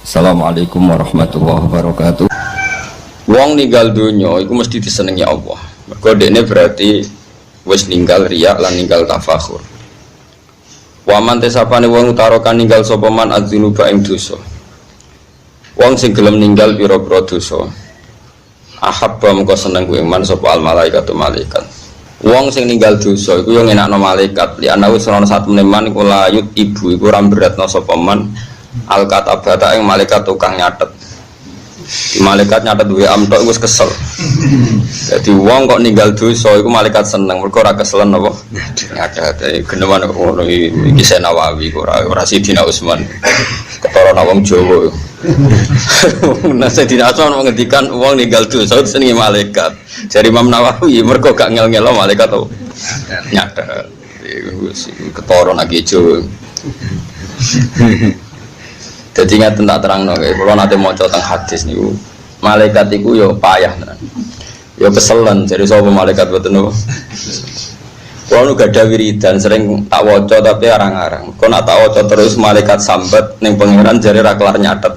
Assalamualaikum warahmatullahi wabarakatuh. Wong ninggal dunya iku mesti disenengi Allah. Mergo dekne berarti wis ninggal riya lan ninggal tafakhur. Wa man tesapane wong utarokan ninggal sapa man adzunuba ing dosa. Wong sing gelem ninggal pira-pira dosa. Ahabba mengko seneng kuwi man sapa al malaikatu malaikat. Wong sing ninggal dosa iku yo ngenakno malaikat. Li ana wis ana satune man iku layut ibu iku ora beratno sapa man al-katabata ing malaikat tukang nyatet. Di malaikat nyatet duwe amtok wis kesel. Jadi wong kok ninggal dosa iku malaikat seneng mergo ora keselen apa? Nyatet. Geneman ngono iki Senawawi ora Sidina Utsman. Ketara wong Jawa. Nah Sidina Utsman ngendikan wong ninggal dosa senenge malaikat. Jare Imam Nawawi mergo gak ngel-ngelo malaikat to. Nyatet. Wis ketara nang Jawa. Jadi ngaten tak terangno nggih, kula nate maca teng hadis niku. Malaikat iku ya payah tenan. Ya keselen jare sapa malaikat boten niku. Kula nu gadah wiridan sering tak waca tapi arang-arang. Kok nak tak waca terus malaikat sambat ning pangeran jare ra kelar nyatet.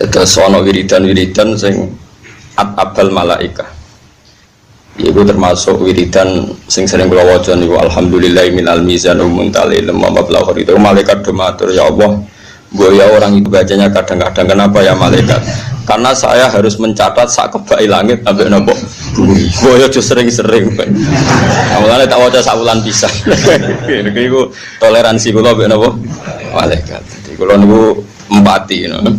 Terus ana wiridan sing abal malaikah. Iku termasuk wiridan sing sering kula waca niku alhamdulillah minal mizanul muntalil mablagh itu malaikat do matur ya Allah mbok ya orang itu bacanya kadang-kadang kenapa ya malaikat karena saya harus mencatat sak kebaki langit ambek napa bumi mbok ya sering-sering mulane tak waca sak wulan pisan niku toleransi kula ambek napa malaikat jadi kula niku empati ngono.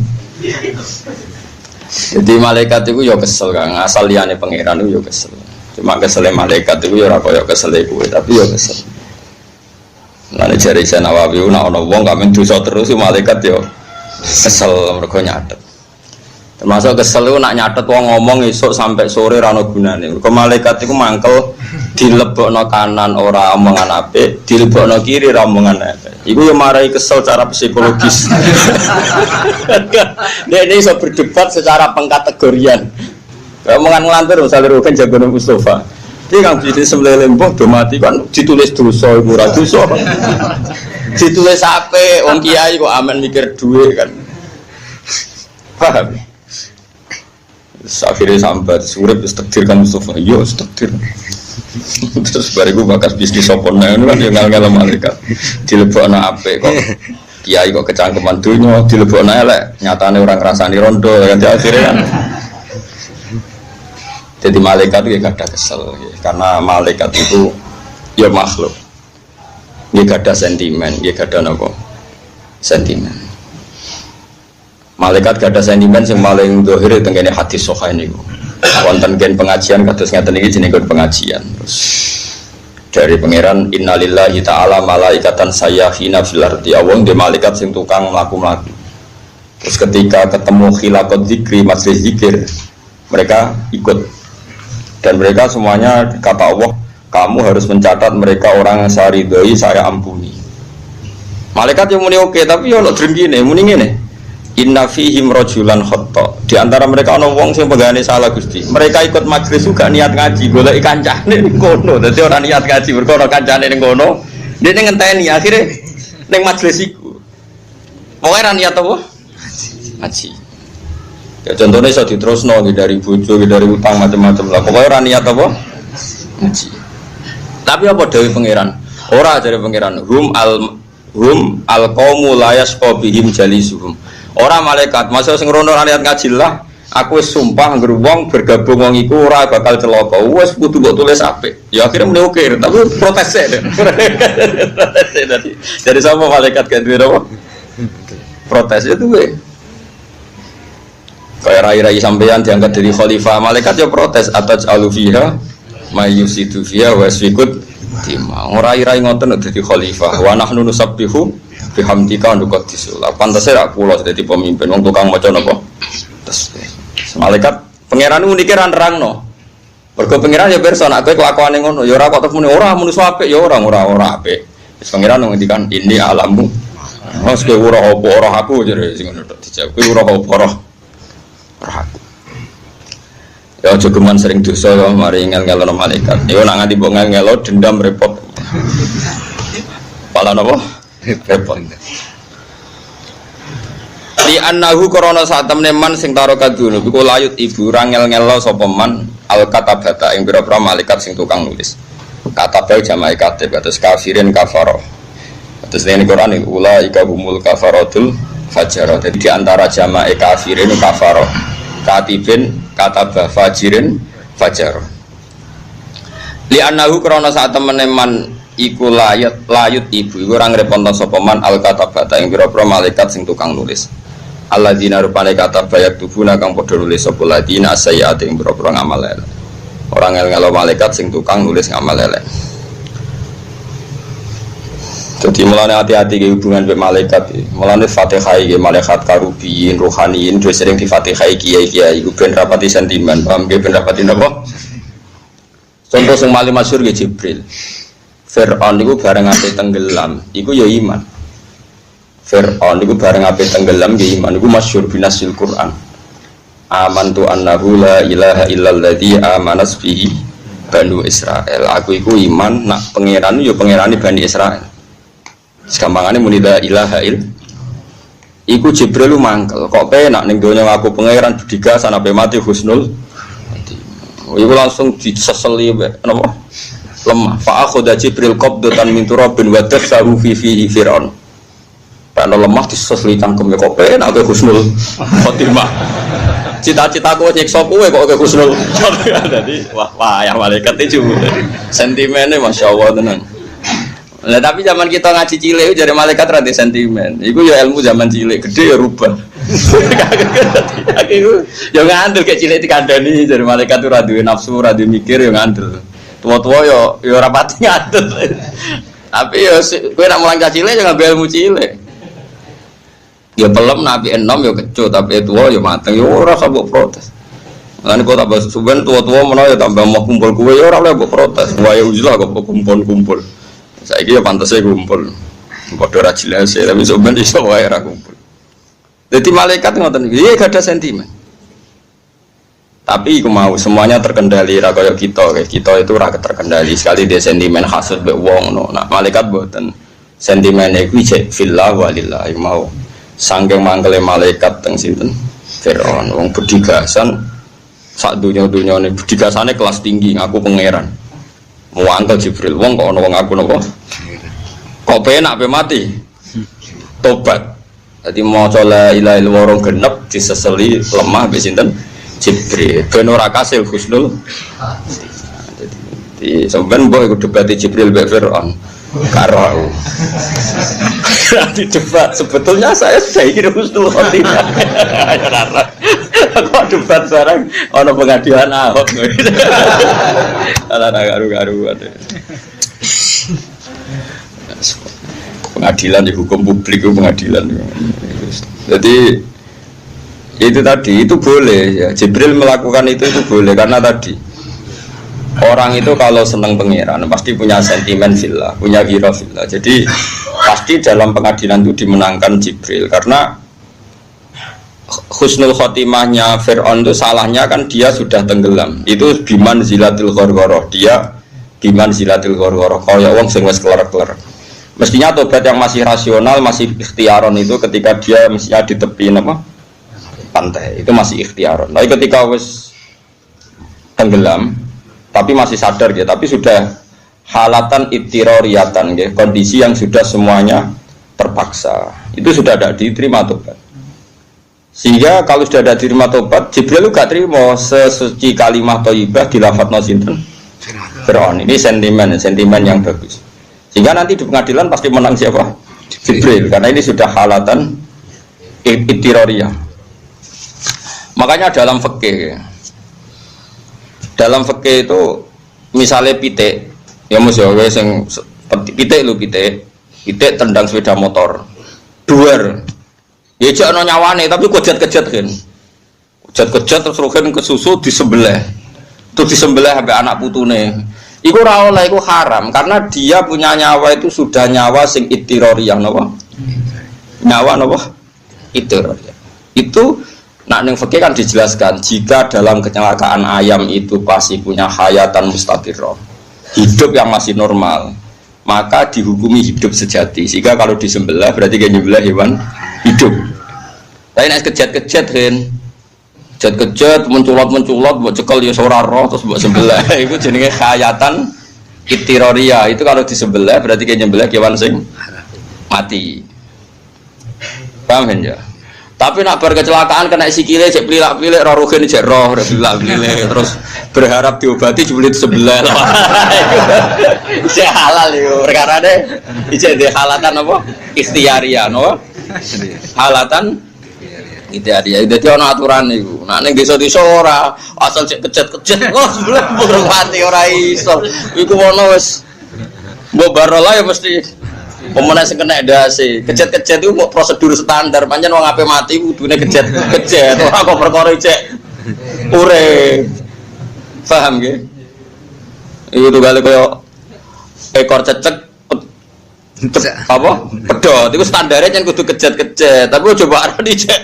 Jadi malaikat itu ya kesel kan asal liyane pangeran itu ya kesel. Cuma kesel malaikat itu ya ora kaya kesel kowe tapi ya kesel. Lan jare Nawawi nek ana wong gak men dosa terus malaikat ya kesel mergo nyatet. Termasuk kesel iku nak nyatet wong ngomong esuk sampai sore ra ono gunane. Mergo malaikat iku mangkel dilebokno kanan ora omongan apik, dilebokno kiri ra omongan apik. Iku ya marai kesel secara psikologis. Dia ini iso berdebat secara pengkategorian. Omongan ngelantur misalnya Rukin jagoan Mustafa dia kan bisnis semlele mbah do mati kan ditulis dosa iku ora dosa ditulis ape wong kiai kok amen mikir duwe kan paham akhirnya sampai surip takdir kan Mustafa yo takdir terus bariku bakas bisnis sopone kan yo ngel-ngel malaikat dilebokno ape kok kiai kok kecangkeman donya dilebokno elek nyatane orang ngrasani rondo kan akhirnya kan. Jadi malaikat itu ya gak ada kesel ya. Karena malaikat itu ya makhluk ya gak ada sentimen ya gak ada apa sentimen malaikat gak ada sentimen yang paling dohir tentang hadis soha ini wonten gen pengajian kados ngeten iki jenenge pengajian terus dari pangeran innalillahi ta'ala malaikatan sayyahina fil ardi awang de malaikat sing tukang mlaku-mlaku terus ketika ketemu khilaqat zikri majlis zikir mereka ikut. Dan mereka semuanya kata Allah, kamu harus mencatat mereka orang yang saya ridhoi, saya ampuni. Malaikat yang muni oke, tapi ya lo drengkine, muni ngene. Inna fihim rajulan khata. Di antara mereka ana wong sing pegane salah Gusti. Mereka ikut majlis juga niat ngaji, golek kancane ning kono. Dadi ora niat ngaji, mergo ora kancane ning kono. Dene ngenteni akhire ning majlis iku. Pokoke ora niat apa? Ngaji. Ya contohnya bisa diterusno dari bojo, dari utang macam-macam lah. Pokoknya ora niat apa? Ngaji. Tapi apa dewe pangeran? Ora jare pangeran. Hum al qaumu la yasqabihim jalisuhum. Ora malaikat, masa sing rono ora niat ngaji lah. Aku wis sumpah ngger wong bergabung wong iku ora bakal celaka. Wis kudu mbok tulis apik. Ya akhirnya muni oke, tapi protes e. Jadi sama malaikat kan duwe apa? Protes itu we. Kayak rai-rai sampeyan diangkat dari khalifah malaikat ya protes atas alufiha mayusidu fiha wasfikut dima rai-rai ngoten dadi khalifah wa nahnu nusabbihu bihamdika nuqaddisu la pantese ra kula dadi pemimpin wong tukang maca napa terus malaikat pangeran unike ra nerangno mergo pangeran ya pirsa nek kowe kelakuane ngono ya ora kok muni ora manusa apik ya ora apik wis pangeran ngendikan ini alammu wis kowe ora apa ora aku jare sing ngono tok dijawab kowe ora apa ora aku. Ya aja geman sering dosa ya mari ngel-ngelono malaikat. Ya nak nganti mbok ngel-ngelo dendam repot. Pala napa? repot. Li annahu korona saat temne man sing tarokat dulu iku layut ibu rangel-ngelo sapa man al katabata ing pira-pira malaikat sing tukang nulis. Katabah jamae katib kados kafirin kafaro. Terus ini Quran ini ulaika humul kafaratul fajar. Jadi di antara jamae kafirin kafaro, katibin katabah fajirin fajar. Li annahu korona saat temne man iku layut ibu iku ora ngreponto sapa man al katabata ing pira-pira malaikat sing tukang nulis. Alladzina rupane kata bayak tubuna kang padha nulis sapa ladina sayyi'at ing pira-pira ngamal elek. Ora ngel-ngelo malaikat sing tukang nulis ngamal elek. Jadi mulane hati-hati ke hubungan mbek malaikat. Mulane Fatihah iki malaikat karubiyin, rohaniyin dhewe sering di Fatihah kiai-kiai iku ben rapati sentimen, paham ge ben rapati napa? Contoh sing paling masyhur ge Jibril. Fir'aun niku bareng ape tenggelam, iku ya iman. Fir'aun itu bareng api tenggelam di iman itu masyhur binasil Quran. Amantu annahu la ilaha illalladzi amanas bihi Banu Israel. Aku iku iman nak pangeran yo pangerane Bani Israel. Segampangane muni la ilaha il. Iku Jibril lu mangkel. Kok penak ning donya aku pangeran bediga sanape mati husnul. Iku langsung diseseli napa? Lemah. Fa akhadha Jibril qabdatan min turabin wa tasahu fi Fir'aun. Karena lemah disesli cangkem ya kok penak ke husnul khotimah. Cita-citaku nyiksa kowe kok ke husnul. Jadi wah yang malaikat itu sentimennya Masya Allah tenan. Nah, tapi zaman kita ngaji cilik jadi malaikat rada sentimen. Iku ya ilmu zaman cilik gede ya rubah. Aku ya ngandel kayak cilik dikandani jadi malaikat itu rada nafsu, rada mikir ya ngandel. Tua-tua ya ora pati ngandel. Tapi ya kowe nak mulang cilik ya ngambil ilmu cilik. Ya pelem nabi enom ya kecut tapi tua ya mateng ya ora sabuk protes. Lan kok tambah suben tua-tua menawa ya tambah mau kumpul kowe ya ora oleh mbok protes. Wae uzlah kok kumpul-kumpul. Saiki ya pantese kumpul. Padha ra jelas tapi suben iso wae ra kumpul. Dadi malaikat ngoten iki gak ada sentimen. Tapi iku mau semuanya terkendali ra kaya kita. Kita itu ra terkendali sekali dia sentimen hasud mbek wong no. Nah, malaikat mboten. Sentimene iku jek fillah walillah mau. Sanggeng mangkele malaikat teng sinten Fir'aun wong bedigasan sak dunya-dunyane bedigasane kelas tinggi ngaku pangeran mau angkel Jibril wong kok ana wong aku napa kok penak pe mati tobat dadi maca la ilaha illallah genep diseseli lemah be sinten Jibril ben ora kasil husnul dadi sampean mbok iku debat Jibril be Fir'aun karo di debat sebetulnya saya sudah ingin husnul khotimah. Kok debat barang ono pengadilan Ahok. Ala garu-garu ade. Pengadilan di hukum publik itu pengadilan. Jadi itu tadi itu boleh ya. Jibril melakukan itu boleh karena tadi orang itu kalau senang pangeran pasti punya sentimen fillah, punya ghirah fillah. Jadi pasti dalam pengadilan itu dimenangkan Jibril karena husnul khotimahnya Fir'aun itu salahnya kan dia sudah tenggelam. Itu biman zilatil ghorghoroh. Dia biman zilatil ghorghoroh. Kaya wong sing wis keler-keler. Mestinya tobat yang masih rasional, masih ikhtiaron itu ketika dia mestinya di tepi apa? Pantai. Itu masih ikhtiaron. Tapi ketika wis tenggelam tapi masih sadar ya, tapi sudah halatan ittiroriyatan ya, kondisi yang sudah semuanya terpaksa. Itu sudah tidak diterima tobat. Sehingga kalau sudah ada diterima tobat, Jibril juga terima sesuci kalimah thayyibah di lafadzna sinten Fir'aun. Ini sentimen yang bagus. Sehingga nanti di pengadilan pasti menang siapa? Jibril, karena ini sudah halatan ittiroriyah. Makanya dalam fikih itu misalnya pitik ya mas ya sing pitik lu pitik tendang sepeda motor duar ya jak ono nyawane tapi kejat-kejat kan kejat-kejat terus rohen ke susu disembelih sampai anak putune iku ora oleh iku haram karena dia punya nyawa itu sudah nyawa sing ittiroriyah napa nyawa napa ittiroriyah itu. Nah, yang fikih kan dijelaskan jika dalam kecelakaan ayam itu pasti punya hayatan mustaqirrah, hidup yang masih normal, maka dihukumi hidup sejati. Sehingga kalau disembelih berarti kayak nyembelih hewan hidup. Tapi nek kejat-kejat kan, kejat-kejat menculot buat cekel ya ora roh terus buat sembelih. Itu jenenge khayatan ittiroria. Itu kalau disembelih berarti kayak nyembelih hewan sing mati. Paham kan ya? Tapi nak berkecelakaan kena sikile cek pilak-pilik roh rugen cek roh pilak-pilik terus berharap diobati jebule sebelah. Cek halal yo perkara deh. Cek de halatan apa? Ikhtiaria no? Halatan ikhtiaria. Dadi ana aturan niku. Nek ning desa-desa ora asal cek kejet-kejet wah sebelah burung mati ora iso. Iku ono wis mbok barola ya mesti pemenang sing kena dasi, kejet-kejet itu mau prosedur standar, pancen wong ape mati kudune kejet-kejet, ora kok perkara cek urip. Paham nggih? Itu kali koyo ekor cecek apa? Pedhot, itu standarnya kan kudu kejet-kejet, tapi coba arani cek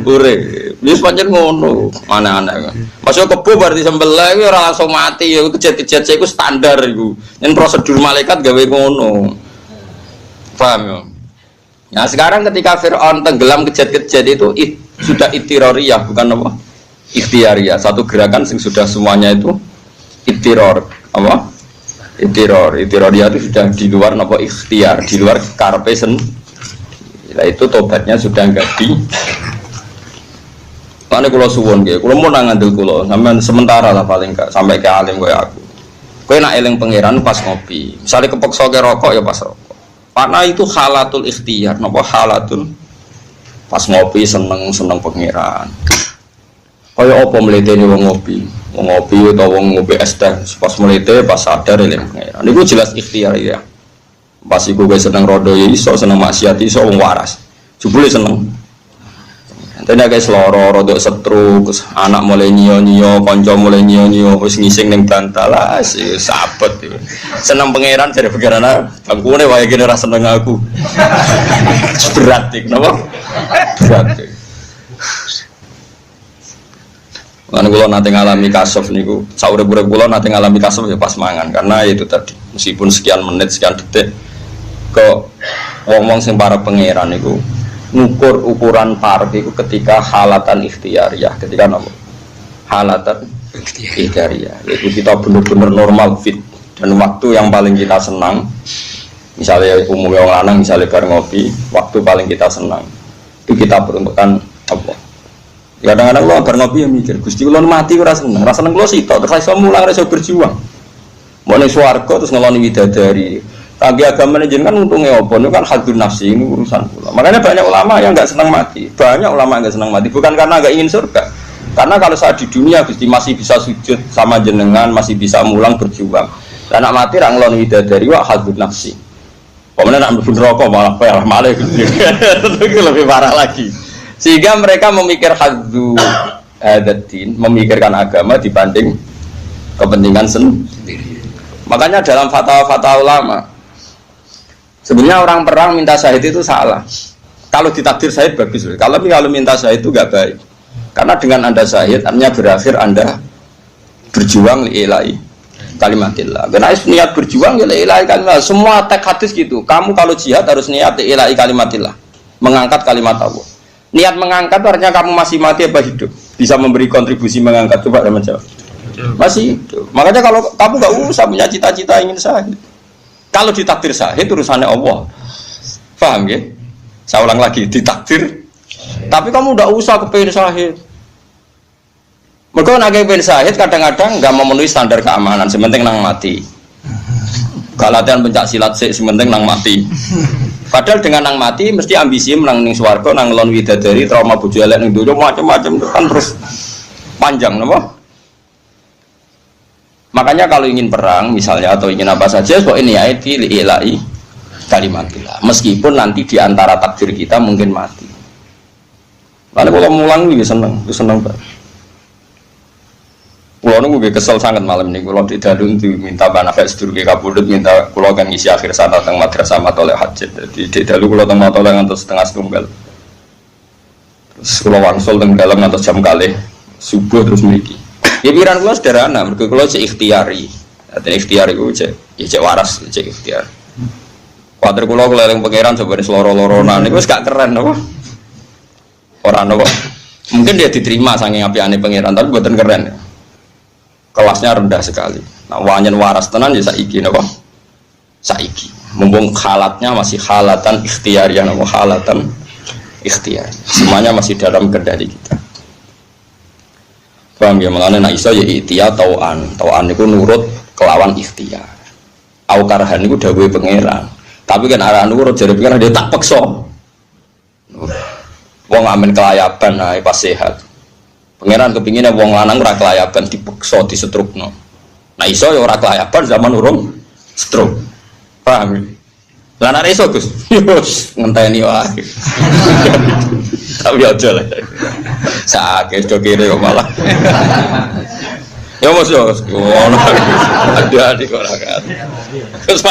urip. Wis pancen ngono, aneh-aneh. Masuk kebo berarti sembelih iku ora langsung mati, ya kejet-kejet iku standar iku. Yen prosedur malaikat gawe ngono. Paham ya? Nah sekarang ketika Fir'aun tenggelam kejat-kejat itu sudah ittiroriyah bukan apa? Ikhtiariyah. Satu gerakan yang sudah semuanya itu ittiror apa? Ittiroriyah itu sudah di luar apa? Ikhtiar, di luar karpe nah, itu tobatnya sudah enggak di mana kulo suwon gitu, kulo mau ngandel kulo sampai sementara lah paling enggak sampai ke alim kayak aku. Kowe nak eling pangeran pas ngopi, misalnya kepeksa ke rokok ya pas rokok. Karena itu halatul ikhtiar, napa halatul pas ngopi seneng pangeran. Kaya apa mletene wong ngopi utawa wong ngopi es teh pas mlete pas sadar eling pangeran. Niku jelas ikhtiar ya. Pas iku kowe seneng rodo ya iso, seneng maksiat iso wong waras. Jebule seneng. Entene guys loro rodok stroke, anak mulai nyio-nyio, kanca mulai nyio-nyio wis ngising ning bantal wis sabet iki. Seneng pangeran jare pangeran bangkune wae kene ora seneng aku. Berat iki napa? Berat. Lan kula nate ngalami kasuf niku, saurip-urip kula nate ngalami kasuf ya pas mangan karena itu tadi meskipun sekian menit sekian detik kok wong-wong sing para pangeran niku ngukur ukuran parek itu ketika halatan ikhtiariyah, ketika apa? Halatan ikhtiariyah, yaitu kita benar-benar normal fit dan waktu yang paling kita senang, misalnya umumnya orang lanang misalnya bar ngopi, waktu paling kita senang itu kita peruntukkan apa? Kadang-kadang lo bar ngopi ya mikir, Gusti kula mati ora seneng kula sitok terus iso mulang iso berjuang. Mau ning swarga terus ngeloni widadari. Kaki agama ini kan untungnya apa? Ini kan hadun nafsi, ini urusan pula. Makanya banyak ulama yang nggak senang mati. Banyak ulama yang nggak senang mati, bukan karena nggak ingin surga. Karena kalau saat di dunia Gusti masih bisa sujud sama jenengan, masih bisa mulang berjuang. Dan anak mati orang lawan widadari wah hadun nafsi. Kemudian nak berbun rokok malah itu lebih parah lagi. Sehingga mereka memikir hadun adatin, memikirkan agama dibanding kepentingan sendiri. Makanya dalam fatwa-fatwa ulama sebenarnya orang perang minta syahid itu salah. Kalau ditakdir syahid bagus, kalau minta syahid itu nggak baik. Karena dengan anda syahid, artinya berakhir anda berjuang lillahi kalimatillah. Karena niat berjuang lillahi kalimatillah. Semua teks hadis gitu. Kamu kalau jihad harus niat lillahi kalimatillah, mengangkat kalimat Allah. Niat mengangkat artinya kamu masih mati apa hidup, bisa memberi kontribusi mengangkat. Coba teman jawab. Masih hidup. Makanya kalau kamu nggak usah punya cita-cita ingin syahid. Kalau ditakdir syahid urusannya Allah. Paham ya? Saya ulang lagi, ditakdir. Tapi kamu udah usah kepengen syahid. Mereka nak kepengen syahid kadang-kadang nggak memenuhi standar keamanan, sementing nang mati. Gak latihan pencak silat sih, sementing nang mati. Padahal dengan nang mati mesti ambisi menang ning swarga, nang ngelon widadari, trauma bojo elek ning donya macam-macam kan terus panjang napa? Makanya kalau ingin perang misalnya atau ingin apa saja, kok ini ayat lillahi kalimatillah. Meskipun nanti diantara takdir kita mungkin mati. Karena kalau mulang ini seneng banget. Kulo nunggu kesel sangat malam ini. Kulo di dalun itu minta banafek sedulur ke kabudut, minta kulo kan ngisi akhir sana teng madrasah matoleh hajat. Jadi di dalu kulo teng matoleh ngantos setengah setunggal. Terus kulo wangsul teng dalam ngantos jam kalih subuh terus mriki. Ya pikiran kula sederhana, mergo kula cek ikhtiari. Artinya ikhtiar itu cek waras, cek ikhtiar. Kuatir kula keliling pangeran sebenarnya seloro-loronan itu gak keren apa? Orang apa? Mungkin dia diterima saking apiane pangeran tapi buatan keren. Kelasnya rendah sekali. Nah, wanyen waras tenan ya saiki napa? Saiki. Mumpung halatnya masih halatan ikhtiariah napa halatan ikhtiar. Semuanya masih dalam kendali kita. Paham ya, makanya nak iso ya ikhtiar tauan itu nurut kelawan ikhtiar. Au karhan itu dawuhe pangeran. Tapi kan arah nurut jadi pangeran dia tak paksa. Wong amen kelayaban ae pas sehat. Pangeran kepinginnya wong lanang ora kelayaban dipaksa disetrukno. Nah iso ya ora kelayaban zaman urung stroke. Paham ya? Lah nek iso Gus, yus ngenteni wae. Tapi aja lah. Sakit do kene kok malah. Ya mos yo ngono. Adik-adik kok ora kan. Terus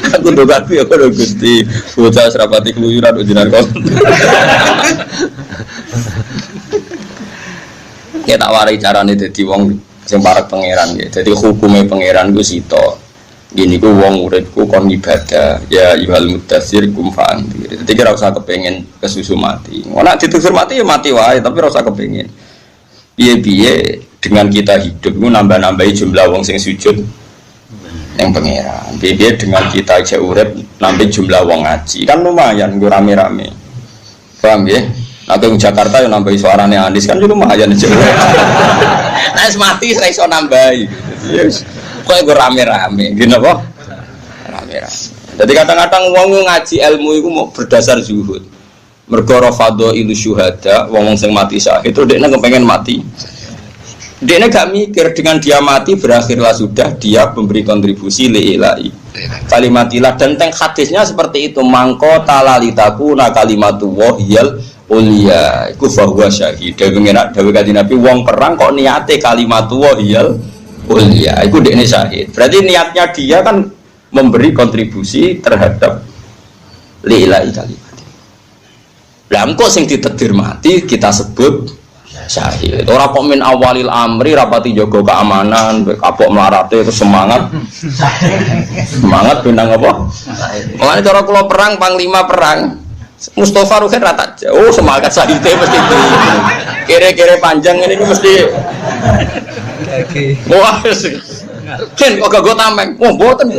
aku ndogati aku lho Gusti, bocah serapati keluyuran ujian kon. Ya tak warai carane dadi wong sing parek pangeran ya. Dadi hukume pangeran ku sito. Gini ku wong uripku kon ibadah, ya ibal mudatsir kum fa'andir. Dadi ora usah kepengin kesusu mati. Ora ditusur mati ya mati wae, tapi ora usah kepengin. Piye-piye dengan kita hidup ku nambah-nambahi jumlah wong sing sujud yang pangeran. Piye dengan kita aja urip nambah jumlah wong ngaji. Kan lumayan nggo rame-rame. Paham ya? Nah, ke Jakarta yang nambahi suarane Andis kan juga lumayan aja. Nah, mati saya iso nambahi. Yes. Kok gue rame-rame, gini apa? Rame-rame. Jadi kadang-kadang wong ngaji ilmu itu mau berdasar zuhud. Mergo rafadhailu syuhada, wong sing mati syahid itu dekne kepengen mati. Dekne gak mikir dengan dia mati berakhirlah sudah dia memberi kontribusi lillahi. Kalimatilah dan teng hadisnya seperti itu mangko talalitaku na kalimatu wahyal ulia iku bahwa syahid. Dewe kanjeng Nabi wong perang kok niate kalimatu wahyal ulia iku dekne syahid. Berarti niatnya dia kan memberi kontribusi terhadap lillahi kalimat. Lah engko sing ditakdir mati kita sebut syahid. Ora kok min awalil amri rapati jaga keamanan, kapok melarate terus semangat. Semangat bintang apa? Makane cara kula perang panglima perang. Mustafa Ruhin rata jauh semangat syahidnya mesti itu. Kere-kere panjang ini mesti. Wah, Ken kok gak tameng. Oh, mboten.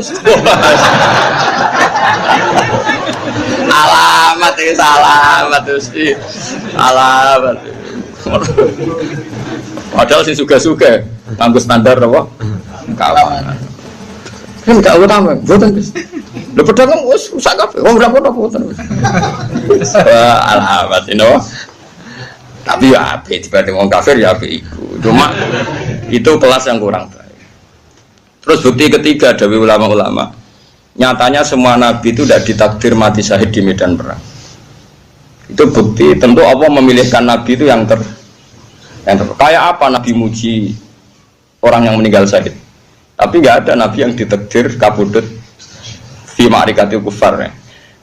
Alamat iki salamat Gusti. Alamat. Padahal sing suga-suga nganggo standar apa? Kawanan. Kan gak utama, mboten Gus. Lho pedang wis rusak kabeh. Wong ora apa-apa mboten. Alamat ino. Tapi ya apik dibanding wong kafir ya apik iku. Cuma itu kelas yang kurang baik. Terus bukti ketiga dari ulama-ulama. Nyatanya semua nabi itu tidak ditakdir mati syahid di medan perang. Itu bukti tentu Allah memilihkan nabi itu yang kayak apa nabi muji orang yang meninggal syahid. Tapi nggak ada nabi yang ditakdir kabudut fi ma'rikatil kufar.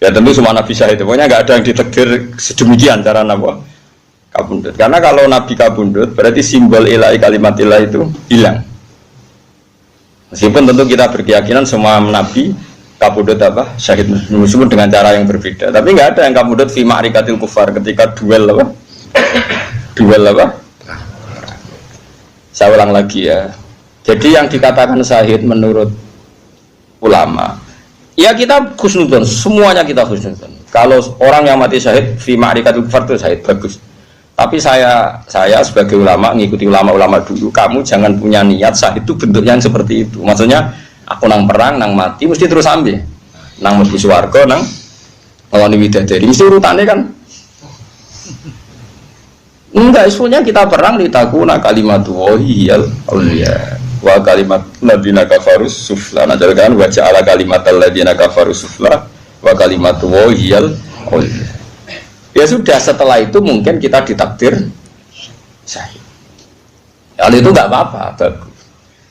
Ya tentu semua nabi syahid. Pokoknya nggak ada yang ditakdir sedemikian cara nabi kabudut. Karena kalau nabi kabudut berarti simbol ilahi kalimat ilahi itu hilang. Meskipun tentu kita berkeyakinan semua nabi kabudut apa syahid meskipun dengan cara yang berbeda, tapi nggak ada yang kabudut fi ma'rikatil kufar ketika duel apa saya ulang lagi ya. Jadi yang dikatakan syahid menurut ulama ya kita khusnudzon, semuanya kita khusnudzon. Kalau orang yang mati syahid fi ma'rikatil kufar itu syahid bagus, tapi saya sebagai ulama ngikuti ulama-ulama dulu, kamu jangan punya niat syahid itu bentuknya yang seperti itu. Maksudnya aku nang perang, nang mati, mesti terus ambil. Nang mlebu swarga, nang ngeloni widadari, mesti urutannya kan. Enggak, sebenarnya kita perang litakuna kalimatu wahiyal auliya wa kalimat ladina kafarus sufla. Nah, kan wa ja'ala kalimatal ladina kafarus sufla wa kalimatu wahiyal auliya. Ya sudah, setelah itu mungkin kita ditakdir syahid. Hal itu enggak apa-apa, bagus.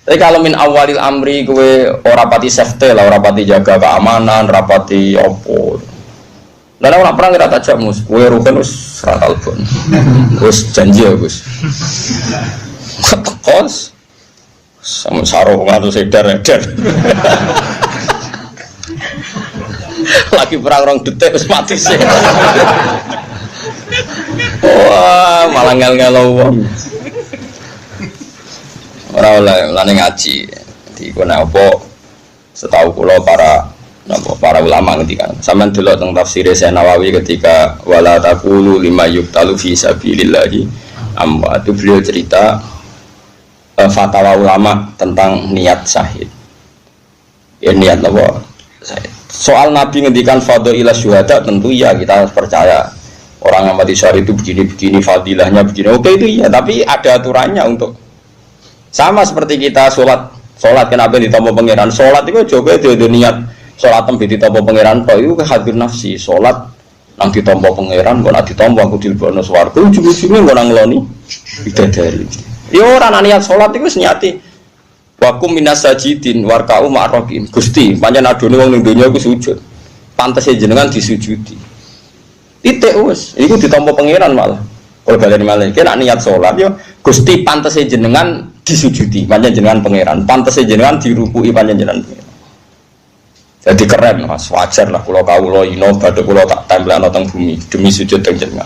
Tapi kalau min awalil amri kowe ora pati safety lah, ora pati jaga keamanan, ora pati opo. Lah ora perang ora tajak mus, kowe rugen wis ora talbon. Wis janji ya, Gus. Kos sama sarung atau sedar-edar. Lagi perang rong detik wis mati sih. Wah, malah ngel-ngelo wong. Ora oleh lane ngaji. Di kono apa setahu kula para ulama ngendikan. Sampeyan delok teng tafsir Nawawi ketika wala taqulu lima yuqtalu fi sabilillahi amma itu beliau cerita fatwa ulama tentang niat syahid. Ya niat apa? Soal Nabi ngendikan fadhailah syuhada tentu ya kita percaya. Orang yang mati syahid itu begini-begini fadilahnya begini. Oke itu iya, tapi ada aturannya untuk sama seperti kita sholat kenapa ditampa pangeran sholat itu coba itu niat sholat tembi ditampa pangeran kok itu hadir nafsi sholat nang ditampa pangeran kok nak ditampa aku dilebokno swarga ujung-ujunge kok nang ngloni bidadari. Ya ora niat sholat itu niati wakum minas sajidin warka'u ma'rokin Gusti pancen adone wong ning donya iku sujud pantese jenengan disujudi titik wis iku ditampa pangeran malah kalau baleni malah iki nek niat sholat yo Gusti pantese jenengan disujudi pancen jenengan pangeran pantese jenengan dirukui pancen jenengan pangeran. Jadi keren Mas wajar lah kula ino badhe kula tak templekno teng bumi demi sujud teng jenengan.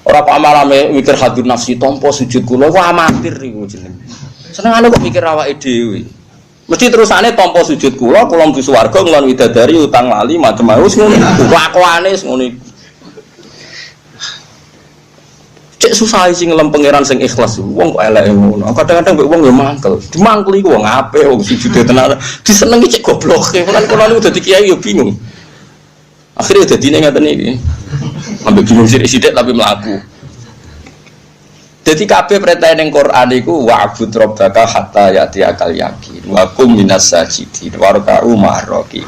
Ora kok malame mikir hadur nafsi tampa sujud kula kok amatir iku jeneng. Senengane kok mikir awake dhewe. Mesti terusane tampa sujud kula mlebu swarga nglon widadari utang lali macam-macam wis ngono. Kelakuane wis ngono. Cek susah sing ngelem pangeran sing ikhlas. Wong kok eleke ngono. Kadang-kadang mbek wong yo mangkel. Dimangkel iku wong apik wong sujude tenan. Disenengi cek gobloke. Kan kula niku dadi kiai yo bingung. Akhire dadine ngaten iki. Ambek bingung sithik-sithik tapi mlaku. Jadi kabeh perintah ning Quran iku wa'bud rabbaka hatta ya'tiyakal yakin wa kum minas sajidin warka'u ma'rokin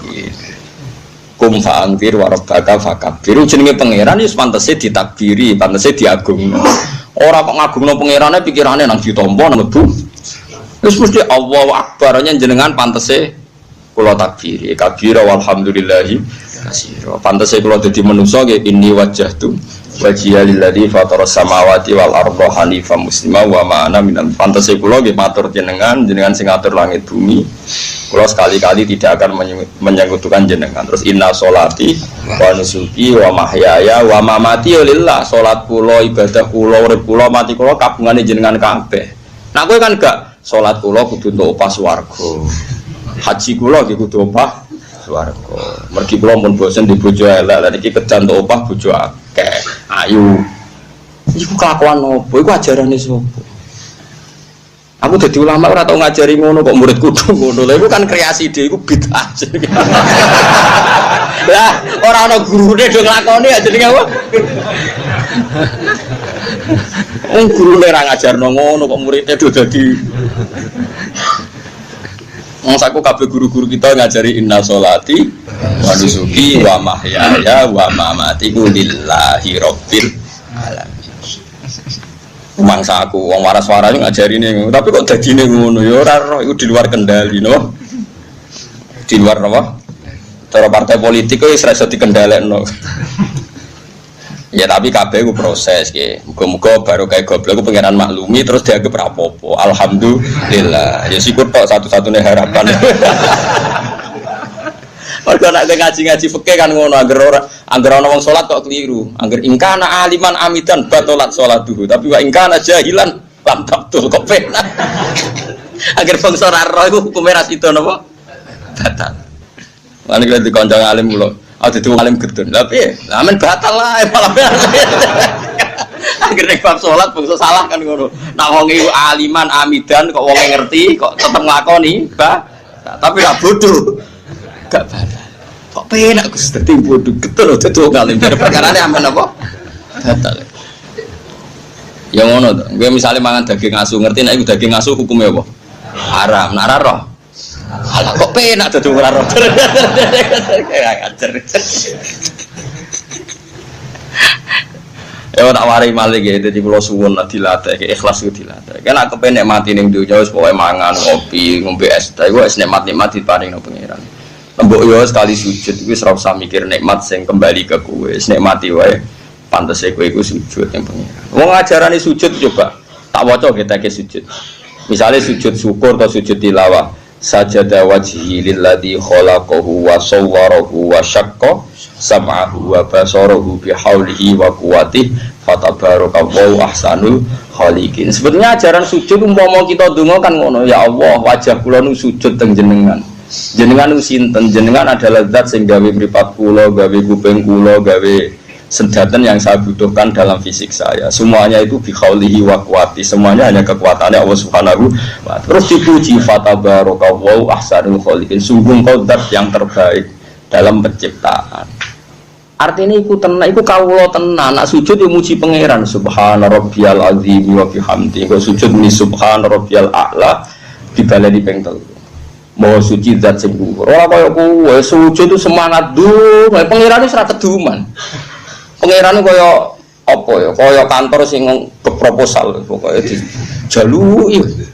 kum fa'angfir wa rabbaka fakabbir jenenge pangeran wis pantese ditakbiri pantese diagungno ora kok ngagungno pangerane pikirane nang ditampa nang mlebu wis mesti Allahu akbar jenengan pantese kula takbiri kabira walhamdulillahi katsira pantese kula dadi manungsa nggih inni wajjahtu wajhiya lilladzi fataras samawati wal arda hanifan muslima wa ma ana minal pantese kula nggih matur jenengan sing ngatur langit bumi kula sekali-kali tidak akan menyekutukan jenengan terus inna sholati wa nusuki wa mahyaya wa mamati lillah salat kula ibadah kula urip kula mati kula kabungane jenengan kabeh nah kowe kan gak salat kula kudu entuk upah swarga haji kula nggih kudu upah swarga mergi kula mun bosen di bojo elek lan iki kejan entuk upah bojo akeh ayu iku kelakuan opo iku ajarane sapa aku dadi ulama ora tau ngajari ngono kok murid kudu ngono lha iku kan kreasi dhewe iku bid'ah lah ora ana gurune do nglakoni ya jenenge apa wong gurune ra ngajarno ngono kok muridé do dadi Mongsaku kabeh guru-guru kita ngajari inna sholati wa nusuki wa mahyaya wa mamati lillahi rabbil alamin. Mangsaku wong waras-waras ngajari ning tapi kok dadine ngono ya ora roh iku di luar kendali no. Di luar apa? Cara partai politik kok wis ora iso dikendhalekno. Ya tapi kabeh ku proses nggih. Muga-muga baru kayak goblok ku pangeran maklumi terus dianggap rapopo. Alhamdulillah. Ya syukur tok satu-satunya harapan. Mergo nek ngaji-ngaji fikih kan ngono angger ana wong salat kok keliru. Angger ingkana aliman amidan batolat salatuhu. Tapi wa ingkana jahilan lam tabtul kok penak. Angger bangsa ora roh iku hukume ra sida napa? Batal. Lan iki dikonco alim kula. Ada tuh alim gedun, tapi aman batal lah, malah akhirnya bab sholat bangsa salah kan ngono. Nak wong iku aliman amidan kok wong ngerti kok tetep nglakoni, tapi ra bodoh. Gak batal. Kok penak Gus dadi bodoh gedun dadi wong alim. Perkarane aman apa? Batal. Ya ngono to. Kowe misale mangan daging asu, ngerti nek iku daging asu hukume apa? Haram. Nak ra roh. Alah kok penak dadi ora roh. Ya tak wari malih nggih dadi kula suwun dilatih ikhlas ku dilatih. Kan aku penek mati ning donya wis pokoke mangan, ngopi, ngombe es teh iku wis nikmat-nikmat diparingno pangeran. Lembu mbok yo sekali sujud iku ora usah mikir nikmat sing kembali ke kowe. Wis nikmati wae. Pantese kowe iku sujud yang pengiran. Wong ajarane sujud coba tak waca ketake sujud. Misalnya sujud syukur atau sujud tilawah. Sajada wajhi lilladzi khalaqahu wa sawwarahu wa syaqqa sam'ahu wa basarahu bihaulihi wa quwwatihi fatabarakallahu ahsanul khaliqin. Sebetulnya ajaran sujud umpama kita donga kan ngono, ya Allah wajah kula nu sujud teng jenengan. Jenengan nu sinten? Jenengan adalah zat sing gawe mripat kula, gawe kuping kula, gawe senjata yang saya butuhkan dalam fisik saya. Semuanya itu bikhaulihi wa quwwati. Semuanya hanya kekuatannya Allah Subhanahu wa ta'ala. Terus dipuji fatabarakallahu ahsanul khaliqin. Sungguh kau zat yang terbaik dalam penciptaan. Artinya iku tenan, iku kawula tenan. Nak sujud ya muji pangeran subhana rabbiyal azim wa bihamdi. Kok sujud muni subhana rabbiyal a'la dibaleni ping 3. Mau suci zat sing dhuwur. Ora kaya kowe sujud itu semangat duh, pangeran wis ra keduman. Pangeran kaya apa ya? Kaya kantor sing proposal pokoke dijaluki.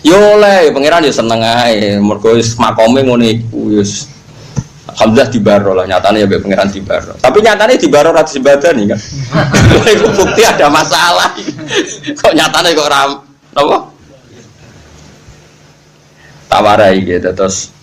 Yo oleh pangeran ya seneng ae. Mergo wis makome ngene iku wis alhamdulillah dibaro lah, nyatane ya pangeran dibaro. Tapi nyatane dibaro ra disembadani kan. Iku bukti ada masalah. Kok nyatane kok ora napa? Tawarai gitu terus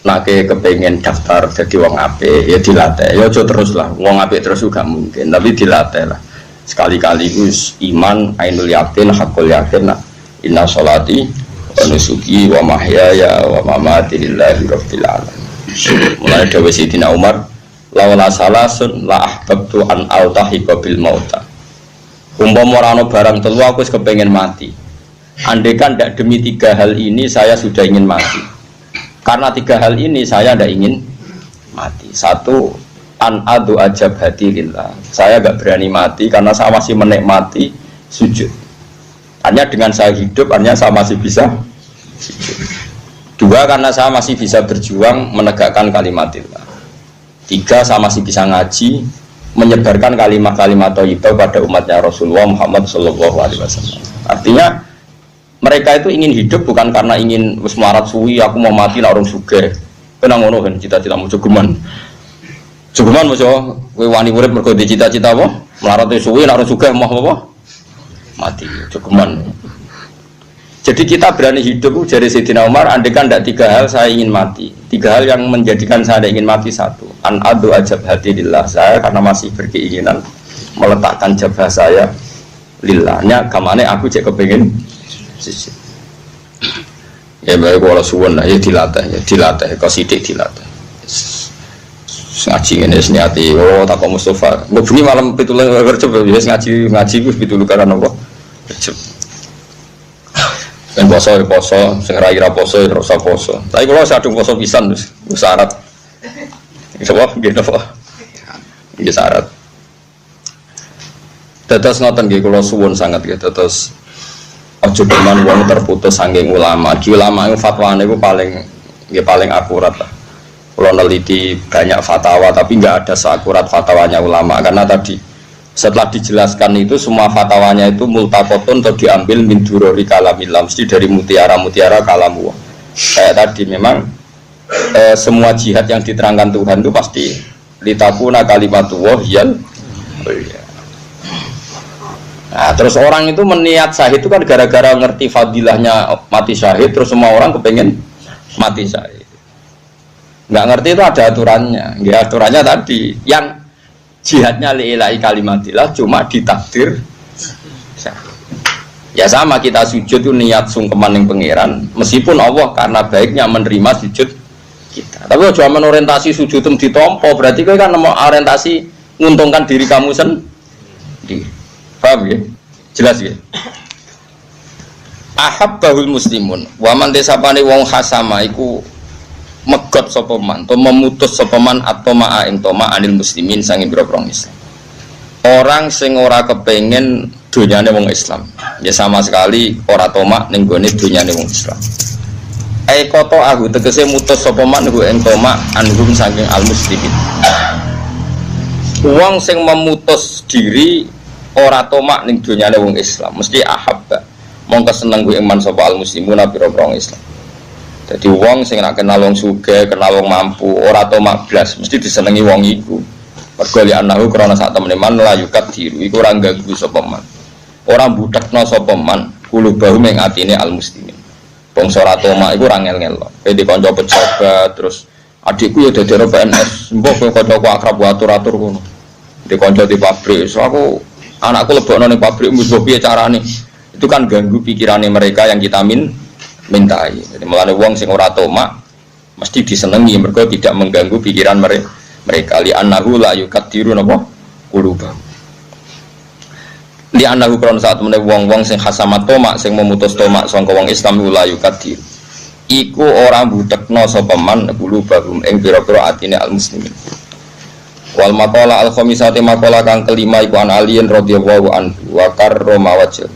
nake kepengen daftar jadi wong apik ya dilatih ya aja terus lah wong apik terus juga mungkin tapi dilatih lah sekali-kali us iman ainul yakin hakul yakin lah inna sholati wa nusuki wa mahyaya wa mamati lillahi rabbil alamin. Mulai dawuh Sayyidina Umar lawala salasun la ahbabtu an altahiqa bil mauta. Umpama ora ana barang telu aku wis kepengin mati. Andaikan tidak demi 3 hal ini saya sudah ingin mati. Karena 3 hal ini saya tidak ingin mati. 1, an adu ajab hati lillah. Saya tidak berani mati karena saya masih menikmati sujud. Hanya dengan saya hidup, hanya saya masih bisa sujud. 2, karena saya masih bisa berjuang menegakkan kalimatillah. 3, saya masih bisa ngaji, menyebarkan kalimat-kalimat thayyibah pada umatnya Rasulullah Muhammad SAW. Artinya mereka itu ingin hidup bukan karena ingin wis melarat suwi aku mau mati nak urung sugih. Kena ngono kan cita-citamu jogeman. Jogeman mojo kowe wani urip mergo cita-cita apa? Melarat suwi nak urung sugih mau apa? Mati jogeman. Jadi kita berani hidup dari Sayyidina Umar andekan ndak 3 hal saya ingin mati. 3 hal yang menjadikan saya ingin mati. 1, an adu ajab hati lillah. Saya karena masih berkeinginan meletakkan jabah saya lillahnya kamane aku cek kepengin ya baik kalau suwon lah ya dilatih kau sidik dilatih ngaji ini seniati oh tak kau Mustafa begini malam pitulan kerja biasa ngaji gue pitulu karena apa dan poso sengira poso terus poso tapi kalau saya adung poso pisan terus syarat sebab gitu apa ini syarat tetes ngoten gitu kalau suwon sangat gitu terus ojo cuman wong terputus saking ulama. Di ulama itu fatwane itu paling akurat lah. Kalau neliti banyak fatwa tapi nggak ada seakurat fatwanya ulama karena tadi setelah dijelaskan itu semua fatwanya itu multaqotun atau diambil min durori kalamillah mesti dari mutiara kalamu. Kayak tadi memang semua jihad yang diterangkan Tuhan itu pasti litakuna kalimatullah yal. Nah, terus orang itu meniat syahid itu kan gara-gara ngerti fadilahnya mati syahid terus semua orang kepengen mati syahid. Nggak ngerti itu ada aturannya. Ya, aturannya tadi yang jihadnya li'ilahi kalimatillah cuma ditakdir syahid. Ya sama kita sujud itu niat sungkeman yang pangeran meskipun Allah karena baiknya menerima sujud kita. Tapi cuma orientasi sujud itu ditompo berarti kan mau orientasi menguntungkan diri kamu sendiri. Paham ya? Jelas ya? Ahabbahul muslimun wa man desapane wong khasama iku megot sapa man atau memutus sapa man atau ma'a ing toma anil muslimin sange boro-boro Islam. Orang sing ora kepengin donyane wong Islam. Ya sama sekali ora toma ning gone donyane wong Islam. Koto aku tegese mutus sapa man ku ing toma anhum saking al muslimin. Wong sing memutus diri ora tomak ning donyane wong Islam mesti ahabba mongko seneng kuwi iman sapa al muslimun pira-pira Islam Jadi wong sing nak kenal wong sugih, kenal wong mampu, ora tomak blas, mesti disenengi wong iku. Mergo li anahu krana sak temene man la yukat diru iku ora ganggu sapa man. Ora budekno sapa man kulubahu ing atine al muslimin. Wong ora tomak iku ora ngel-ngel. Di kanca pejabat terus adikku ya dadi PNS, mbok kancaku akrab atur-atur ngono. Di kanca di pabrik, so aku anakku lebokno ning pabrik mbok piye carane. Itu kan ganggu pikirannya mereka yang kita mintai. Jadi mulane wong sing ora tomak mesti disenengi mergo tidak mengganggu pikiran mereka li annahu la yukadiru napa quluba. Li annahu kron saat meneh wong-wong sing khasamat tomak sing memutus tomak sangka wong Islam la yukadiru. Iku ora budekno sapa man qulubahum ing pira-pira atine al muslimin. Wal maqala al khamisati maqala kang kelima iku an aliyin radhiyallahu anhu wa karrama wajh.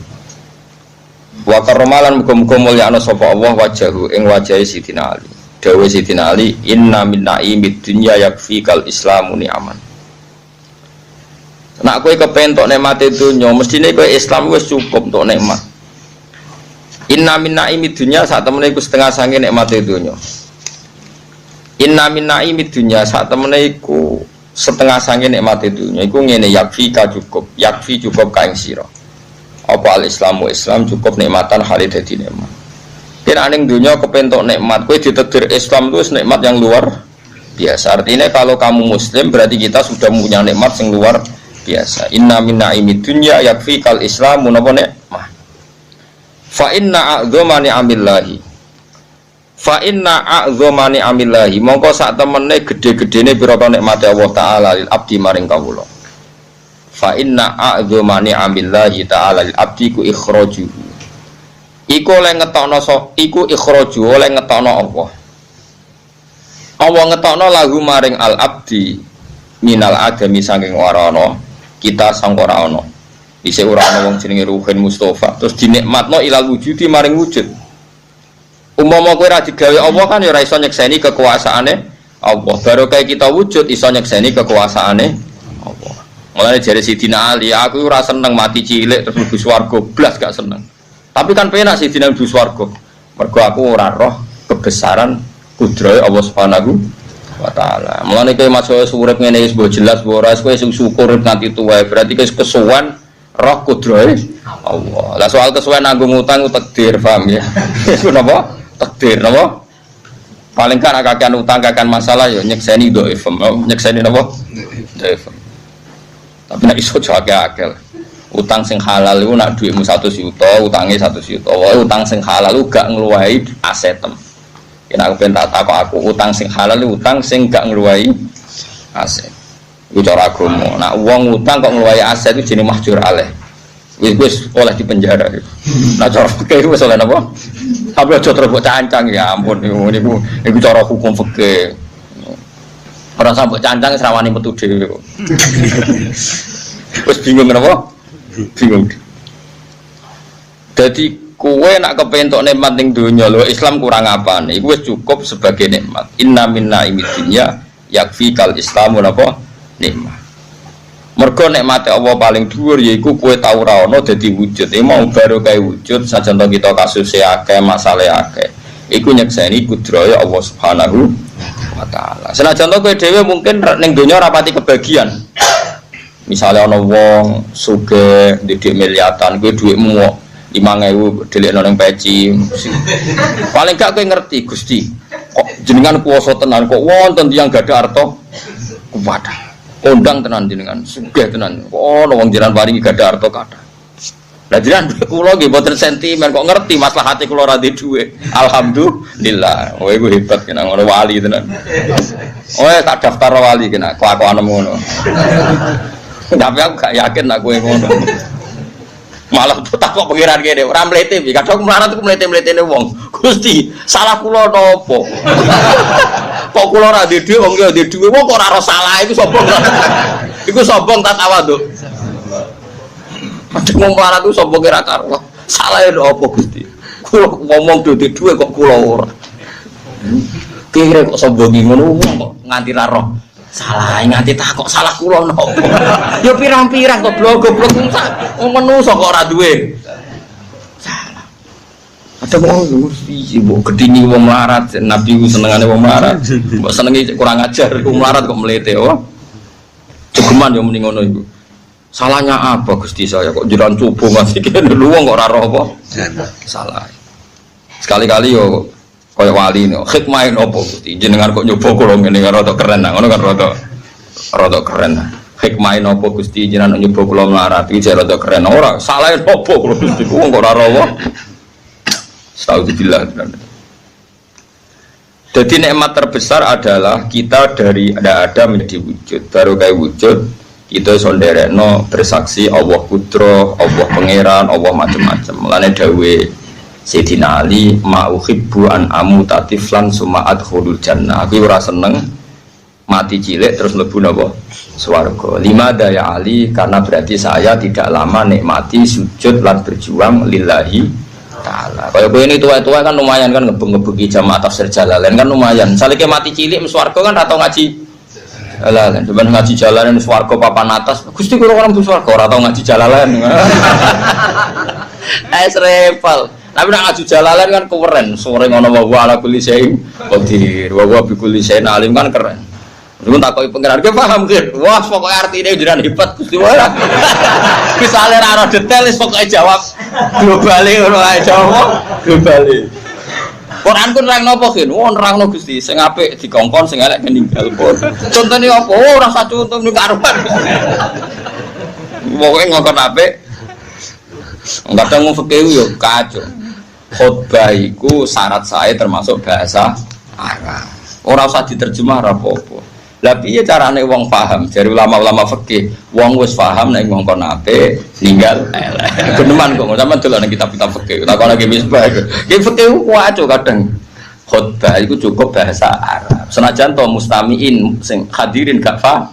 Wa karramalan muga-muga mulyana sapa Allah wajahu ing wajahe Sidina Ali. Dawe Sidina Ali, inna min na'imid dunya yakfikal islamu ni'aman. Nek kowe kepentok nikmate dunya, mestine kowe Islam wis cukup untuk nikmat. Inna min na'imid dunya sak temene iku setengah sange nikmate dunya. Inna min na'imid dunya sak temene iku setengah sange nikmate dunya. Iku ngene yakfika cukup, yakfi cukup ka ing sira. Apa al-Islamu Islam cukup nikmatan halid dadi nikmat. Kira ning dunya kepentok nikmat, kowe ditedir Islam itu nikmat yang luar biasa. Artinya kalau kamu muslim berarti kita sudah punya nikmat yang luar biasa. Inna min na'imid dunya yakfikal islamu napa nikmah. Fa inna a'dzama ni'amillahi. Fa inna a'dzama ni'amillahi. Mongko sak temene gedhe-gedhene pira-pira nikmate Allah taala lil abdi maring kawula. Fa inna a'dzama ni'amillahi ta'ala lil abdi ku ikhrajuhu. Iku oleh ngetokno iku ikhraju oleh ngetokno Allah. Allah ngetokno lagu maring al abdi minal adami saking ora ana, kita sang ora ana. Dise ora ana wong jenenge Ruhin Mustafa, terus dinikmatno ilal wujudi maring wujud. Umpama kowe ora digawe Allah kan ya ora iso nyekseni kekuasaane Allah. Baru kayak kita wujud iso nyekseni kekuasaane Allah. Mulane jare Sidina Ali, aku ora seneng mati cilik terus mlebu swarga, blas gak seneng. Tapi kan penak sih dina mlebu swarga. Mergo aku ora roh kebesaran kudrahe Allah Subhanahu wa taala. Mulane kowe masuk urip ngene wis mbok jelas mbok ora kowe sing syukur nganti tuwa berarti kowe kesuwen roh kudrahe Allah. Lah soal kesuwen nanggung utang takdir, paham ya? Iku napa? Takdir napa? Paling kan kakean utang kakean masalah ya nyekseni dhaif, nyekseni napa? Dhaif. Tapi nek iso akeh-akeh. Utang sing halal iku nak dhuwitmu 100 juta, utange 100 juta. Wae utang sing halal lu gak ngluwahi asetem. Yen aku ben tak takok aku utang sing halal utang sing gak ngluwahi aset. Iku cara agama. Nak wong utang kok ngluwahi aset itu jenenge mahjur alaih. Wis oleh di penjara. Nah cara fikih wis oleh napa? Tapi aja terus cancang ya ampun niku cara hukum fikih. Ora sampe cancang serawani metu dhewe kok. Wis bingung napa? Bingung. Jadi kowe nak kepentok nikmat ning donya lho Islam kurang apane? Iku wis cukup sebagai nikmat. Inna minna imidinya yakfikal islamu napa? Nikmat. Mergo nikmate Allah paling dhuwur yaiku kowe tau ora ana dadi wujud. Mau baru kae wujud sajan kita kasus akeh, masalah akeh. Iku nyekseni kudrahe Allah Subhanahu wa taala. Senajan kowe dhewe mungkin ning donya ora pati kebagian. Misalnya ana wong sugih ndek miliatan kowe dhuwitmu 5.000 delikno ning peci. Paling gak kowe ngerti Gusti. Kok jenengan kuwasa tenan kok wonten tiyang gadah harta kuwat. Kondang tenan jenengan, sugih tenan. Kok ana wong jenengan paringi gadah harta kathah. Lah jenengan kula nggih mboten sentimen kok ngerti maslahate kula ora ndek dhuwit. Alhamdulillah. Oh iku hebat kena ngono wali tenan. Oh tak daftar wali kena kelakuan ngono. Tapi aku gak yakin nak kowe ngono. Malah tak kok pengiran kene ora mlete iki. Kadang mlarat ku mlete-mletene wong. Gusti, salah kula napa? Kok kula ora ndek dhuwit wong ya ndek dhuwit kok ora ora salah iku sombong. Iku sombong ta tawaduk. Padahal wong mlarat ku sombong ora karo. Salah e apa Gusti? Kula ngomong ndek dhuwit kok kula ora. Kira kok sombong ngono kok nganti ra roh. Salah nganti takok salah kula napa? Ya pirang-pirang goblok-goblok wong menungso kok ora duwe. Salah. Kadang wong piye mbok gedhingi wong melarat, Nabi ku senengane wong melarat. Mbok senengi kurang ajar wong melarat kok mlete oh. Jogeman yo muni ngono iku. Salahnya apa Gusti saya kok jiran coba ngasih kene wong kok ora roh apa? Salah. Sekali-kali yo kaya wali no, hikmah nopo Gusti jenengan kok nyoba kula ngene rada keren ngono kan rada keren. Hikmah nopo Gusti jenengan nyoba kula melarat iki rada keren ora salah nopo kula Gusti wong kok ora roh. Astagfirullah. Jadi nikmat terbesar adalah kita dari ada menjadi wujud. Baru kayak wujud kita sonderekno bersaksi Allah Putra, Allah Pangeran, Allah macam-macam. Mulane dawe Sayyidina Ali ma'uhibbu an amutatiflan summa adkhulul jannah. Aku ora seneng mati cilik terus mlebu napa? Swarga. Lima daya Ali karena berarti saya tidak lama nikmati sujud lan berjuang lillahi ta'ala. Kalau gue ini tua-tua kan lumayan kan ngebeng-ngebengi jamaah tafsir Jalalain kan lumayan. Salike mati cilik swarga kan atau ngaji Jalalain. Cuman ngaji Jalalain swarga papan atas. Gusti kula orang swarga ora tau ngaji Jalalain. Repal. Tapi nek ngaji Jalalain kan keren. Sore ngono wa ala kulli syai'in qadir. Wa bi kulli syai'in alim kan keren. Dulu takoki pengiran, "Ki paham ki?" Wah, pokoke artine jenengan hebat Gusti wae. Misale ra ono detail wis pokoke jawab globale ngono ae jawab globale. Quran ku nerangno apa ki? Oh, nerangno Gusti, sing apik dikongkon, sing elek ninggal pun. Contone apa? Oh, ora sak contoh ning karuan. Pokoke ngongkon apik. Kadang wong fikih yo kacau. Khotbah iku syarat sae termasuk bahasa Arab. Ora usah diterjemah ora apa-apa. Lah piye carane wong paham? Dari ulama-ulama fikih, wong wis paham nek ngongkon apik ninggal elek. Geneman kok sampean delok nang kitab-kitab fikih. Takon lagi misbah. Ki fikih ku aco kadang. Khotbah iku cukup bahasa Arab. Senajan to mustamiin sing hadirin gak paham.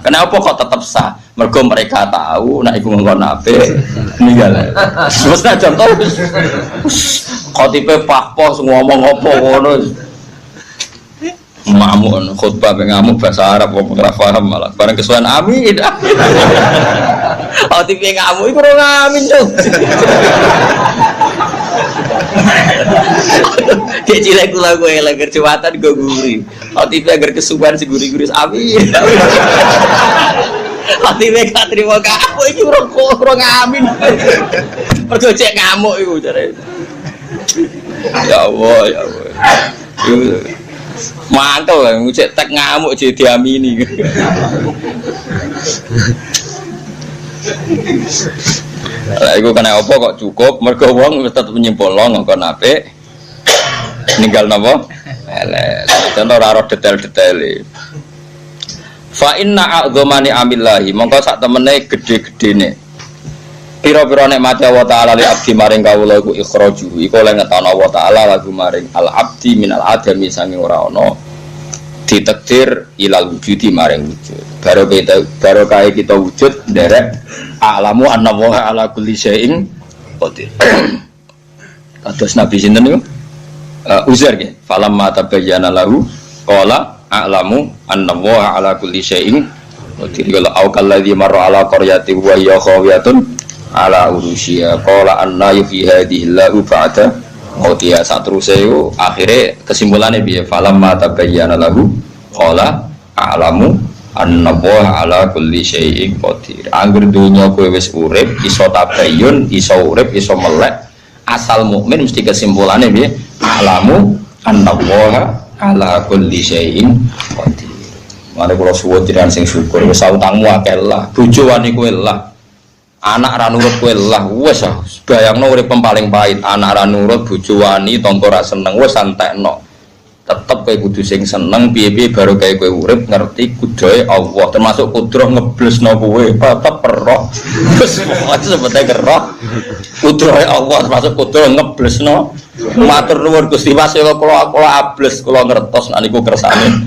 Kenapa kok tetap sah? Mergo mereka tahu nek iku ngongkon apik ninggal elek. Senajan to khotibe pahpoh ngomong apa ngono. Ngamuk khutbah ngamuk bahasa Arab kok ora paham malah bareng kesuwen amin. Oh tipe ngamuk iku ora amin cuk. Kayak cilik kula kowe lagi jewatan go guri. Oh tipe agar kesuwen si guri-guri amin. Oh tipe gak trimo kamu iki ora amin. Mergo cek ngamuk iku jare. Ya Allah ya Allah. Mantel lah, ngecek tek ngamuk jadi diamini. Lah iku kena apa kok cukup? Mergo wong tetep nyimpulno ngkon apik. Ninggal napa? Elek. Contoh ora detail-detaile. Fa inna a'dzamani amillahi, mongko sak temene gedhe-gedhene. Pira-pira nikmate Allah Ta'ala li abdi maring kawula iku ikhraju iku oleh ngetana Allah Ta'ala lagu maring al abdi minal adami sange ora ana ditakdir ilal wujudi maring wujud baru kae kita wujud nderek a'lamu anna wa ala kulli syai'in qadir. Kados Nabi sinten niku Uzair nggih falamma tabayyana lahu qala a'lamu anna wa ala kulli syai'in qadir. Qala au kalladzi marra ala qaryatin wa hiya khawiyatun ala urusya qala anna yufi hadhihi lahu ba'da mautiha satruse yo akhire kesimpulannya piye falamma tabayyana lahu qala a'lamu anna wa ala kulli syai'in qadir. Angger dunya kowe wis urip iso tabayyun iso urip iso melek asal mukmin mesti kesimpulannya piye a'lamu anna wa ala kulli syai'in qadir. Mane kula suwun jenengan sing syukur wis utangmu akeh lah bojo wani kowe lah anak ra nurut kowe lah wis bayangno urip paling pahit anak ra nurut bojo wani tampa ra seneng wis santekno tetep kowe kudu sing seneng piye-piye baru kae kowe urip ngerti kudoe Allah termasuk kudroh ngeblesno kowe tetep roh wis sebete roh kudrohe Allah termasuk kudroh ngeblesno matur nuwun Gusti Mas kula ables kula ngertos nek niku kersane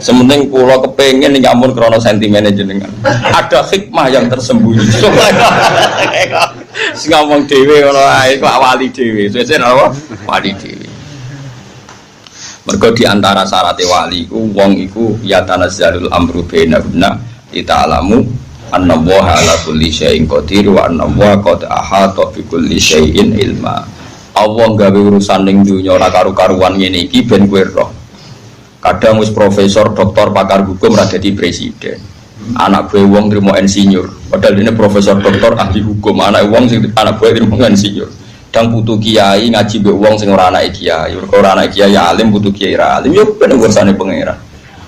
sementing kula kepengin nyamun krana sentimene jenengan ada hikmah yang tersembunyi sing ngomong dhewe ngono ae kok wali dhewe sesuk apa wali dhewe. Mergo di antara syarat wali iku wong iku ya tanazzalul amru bainahunna ta'lamu anna Allaha ala kulli syai'in qadir wa anna Allaha qad ahata bi kulli syai'in ilma. Allah gawe urusan ning dunya ora karu-karuan ngene iki ben kowe roh. Kadang wis profesor, doktor, pakar hukum ora dadi presiden. Anak gue wong trimo insinyur. Padahal ini profesor, doktor, ahli hukum. Anak wong sing anak gue trimo insinyur. Dan putu kiai ngaji mbek wong sing ora anake kiai. Ora anake kiai alim, putu kiai ra alim. Yo ben urusanane pangeran.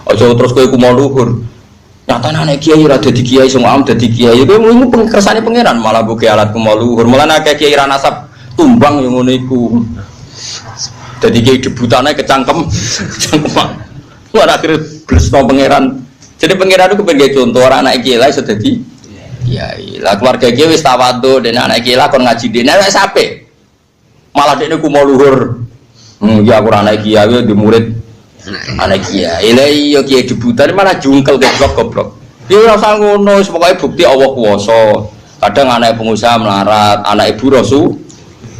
Aja terus kowe ku mau luhur. Nyatane anak kiai ora dadi kiai sing am dadi kiai. Kowe mung kersane pangeran malah buke alat ku mau luhur. Malah akeh kiai ra nasab tumbang yang ngono iku. Dadi kiai debutane kecangkem. Cangkem. Ora akhir blesno pangeran. Jadi pangeran itu kepengen contoh orang anak kiai lah sudah di kiai. Lah keluarga kiai wis tawadhu dan anak kiai lah kon ngaji dene wis sampe. Malah dekne ku mau luhur. Ya aku anak kiai di murid anak kiai. Lah iya kiai debutan malah jungkel goblok-goblok. Ya ora usah ngono, pokoke bukti Allah kuwasa. Kadang anak pengusaha melarat, anak ibu rasul